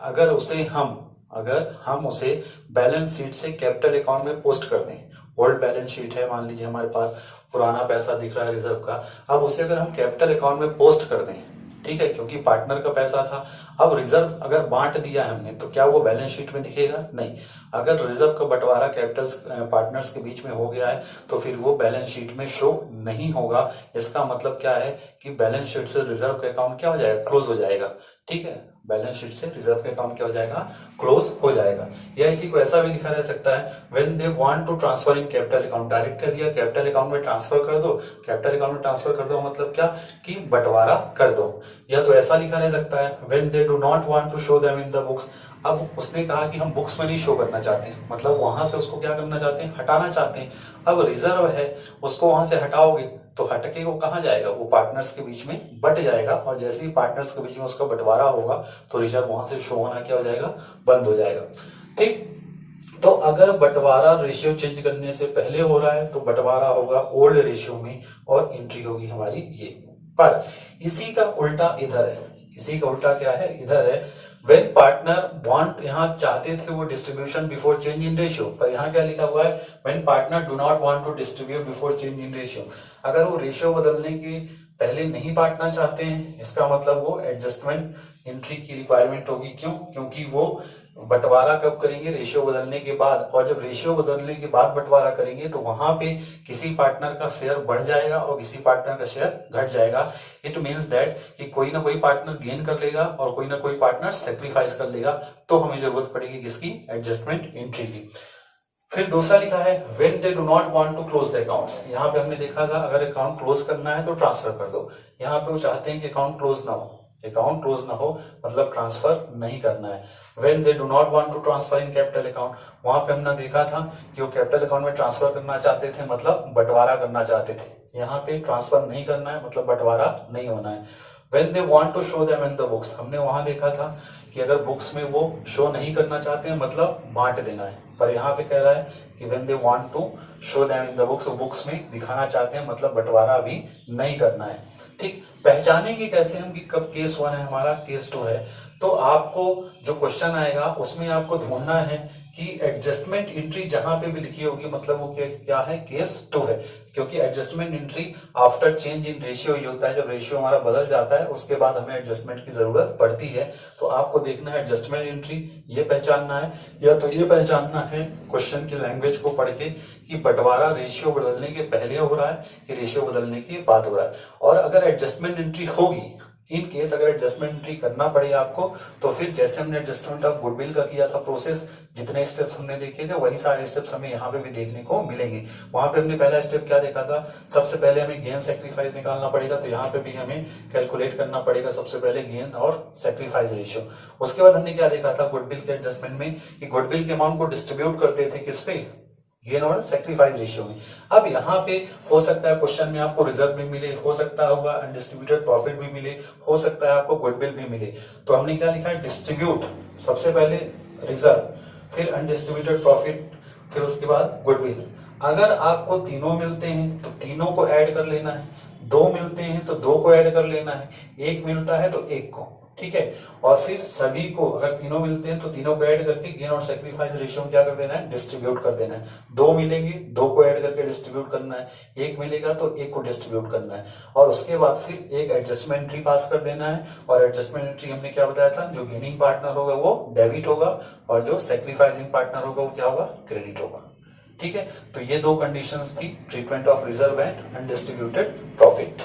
अगर हम उसे बैलेंस शीट से कैपिटल अकाउंट में पोस्ट कर दें, ओल्ड बैलेंस शीट है, मान लीजिए हमारे पास पुराना पैसा दिख रहा है रिजर्व का, अब उसे अगर हम कैपिटल अकाउंट में पोस्ट कर दें, ठीक है, क्योंकि पार्टनर का पैसा था, अब रिजर्व अगर बांट दिया है हमने तो क्या वो बैलेंस शीट में दिखेगा, नहीं। अगर रिजर्व का बंटवारा कैपिटल पार्टनर्स के बीच में हो गया है तो फिर वो बैलेंस शीट में शो नहीं होगा। इसका मतलब क्या है कि बैलेंस शीट से रिजर्व का अकाउंट क्या हो जाएगा, क्लोज हो जाएगा। ठीक है, बैलेंस शीट से रिजर्व का अकाउंट क्या हो जाएगा, क्लोज हो जाएगा। या इसी को ऐसा भी लिखा रह सकता है, when they want to transfer in capital account, direct कर दिया कैपिटल अकाउंट में ट्रांसफर कर दो, कैपिटल अकाउंट में ट्रांसफर कर दो मतलब क्या कि बंटवारा कर दो। या तो ऐसा लिखा रह सकता है, when they do not want to show them in the books, अब उसने कहा कि हम बुक्स में नहीं शो करना चाहते हैं, मतलब वहां से उसको क्या करना चाहते हैं, हटाना चाहते हैं। अब रिजर्व है, उसको वहां से हटाओगे तो हटके वो कहाँ जाएगा, वो पार्टनर्स के बीच में बट जाएगा, और जैसे ही पार्टनर्स के बीच में उसका बंटवारा होगा तो रिजर्व वहां से शो होना क्या हो जाएगा, बंद हो जाएगा। ठीक, तो अगर बंटवारा रेशियो चेंज करने से पहले हो रहा है तो बंटवारा होगा ओल्ड रेशियो में और एंट्री होगी हमारी ये। पर इसी का उल्टा इधर है, इसी का उल्टा क्या है, इधर है, व्हेन पार्टनर वांट, यहाँ चाहते थे वो distribution before change in ratio, पर यहाँ क्या लिखा हुआ है, when partner do not want to distribute before change in ratio. अगर वो रेशियो बदलने के पहले नहीं बांटना चाहते हैं, इसका मतलब वो एडजस्टमेंट एंट्री की रिक्वायरमेंट होगी। क्यों, क्योंकि वो बंटवारा कब करेंगे, रेशियो बदलने के बाद, और जब रेशियो बदलने के बाद बंटवारा करेंगे तो वहां पे किसी पार्टनर का शेयर बढ़ जाएगा और किसी पार्टनर का शेयर घट जाएगा। इट मींस दैट कि कोई ना कोई पार्टनर गेन कर लेगा और कोई ना कोई पार्टनर सेक्रीफाइस कर लेगा, तो हमें जरूरत पड़ेगी किसकी, एडजस्टमेंट एंट्री की। फिर दूसरा लिखा है, when they do not want to close the accounts, यहाँ पे हमने देखा था अगर अकाउंट क्लोज करना है तो ट्रांसफर कर दो, यहाँ पे वो चाहते हैं कि अकाउंट क्लोज ना हो, अकाउंट क्लोज ना हो मतलब ट्रांसफर नहीं करना है। When they do not want to transfer in capital account, वहां पे हमने देखा था कि वो कैपिटल अकाउंट में ट्रांसफर करना चाहते थे, मतलब बंटवारा करना चाहते थे। यहाँ पे ट्रांसफर नहीं करना है मतलब बंटवारा नहीं होना है। When they want to show them in the books, हमने वहां देखा था कि अगर बुक्स में वो शो नहीं करना चाहते हैं मतलब बांट देना है, पर यहाँ पे कह रहा है कि when they want to show them in the books, books में दिखाना चाहते हैं मतलब बंटवारा अभी नहीं करना है। ठीक, पहचानेंगे कैसे हम कि कब केस 1 है हमारा, केस 2 है, तो आपको जो क्वेश्चन आएगा उसमें आपको ढूंढना है कि एडजस्टमेंट एंट्री जहां पे भी लिखी होगी मतलब वो क्या है, केस 2 है, क्योंकि adjustment entry after change in ratio ही होता है। जब रेशियो हमारा बदल जाता है उसके बाद हमें एडजस्टमेंट की जरूरत पड़ती है। तो आपको देखना है एडजस्टमेंट एंट्री, ये पहचानना है, या तो ये पहचानना है क्वेश्चन की लैंग्वेज को पढ़ के कि बंटवारा रेशियो बदलने के पहले हो रहा है कि रेशियो बदलने के बाद हो रहा है। और अगर एडजस्टमेंट एंट्री होगी, इन केस अगर एडजस्टमेंट एंट्री करना पड़े आपको, तो फिर जैसे हमने एडजस्टमेंट ऑफ गुडविल का किया था प्रोसेस, जितने स्टेप्स हमने देखे थे वही सारे स्टेप्स हमें यहाँ पे भी देखने को मिलेंगे। वहां पे हमने पहला स्टेप क्या देखा था, सबसे पहले हमें गेन सेक्रीफाइस निकालना पड़ेगा, तो यहाँ पे भी हमें कैलकुलेट करना पड़ेगा सबसे पहले गेन और सेक्रीफाइस रेशियो। उसके बाद हमने क्या देखा था गुडविल के एडजस्टमेंट में कि गुडविल के अमाउंट को डिस्ट्रीब्यूट करते थे किस पे, गेन और सेक्रीफाइस रेशियो में। अब यहाँ पे हो सकता है क्वेश्चन में आपको रिजर्व भी मिले, हो सकता होगा अनडिस्ट्रीब्यूटेड प्रॉफिट भी मिले, हो सकता है आपको गुडविल भी मिले। तो हमने क्या लिखा है, डिस्ट्रीब्यूट, सबसे पहले रिजर्व, फिर अनडिस्ट्रीब्यूटेड प्रॉफिट, फिर उसके बाद गुडविल। अगर आपको तीनों मिलते हैं तो तीनों को ऐड कर लेना है, दो मिलते हैं तो दो को ऐड कर लेना है, एक मिलता है तो एक को, ठीक है। और फिर सभी को, अगर तीनों मिलते हैं तो तीनों को ऐड करके गेन और सेक्रीफाइस रेशियो में क्या कर देना है, डिस्ट्रीब्यूट कर देना है। दो मिलेंगे, दो को ऐड करके डिस्ट्रीब्यूट करना है, एक मिलेगा तो एक को डिस्ट्रीब्यूट करना है, और उसके बाद फिर एक एडजस्टमेंट एंट्री पास कर देना है। और एडजस्टमेंट एंट्री हमने क्या बताया था, जो गेनिंग पार्टनर होगा वो डेबिट होगा और जो सेक्रीफाइसिंग पार्टनर होगा वो क्या होगा, क्रेडिट होगा, ठीक है। तो ये दो कंडीशंस थी, treatment of reserve and undistributed profit.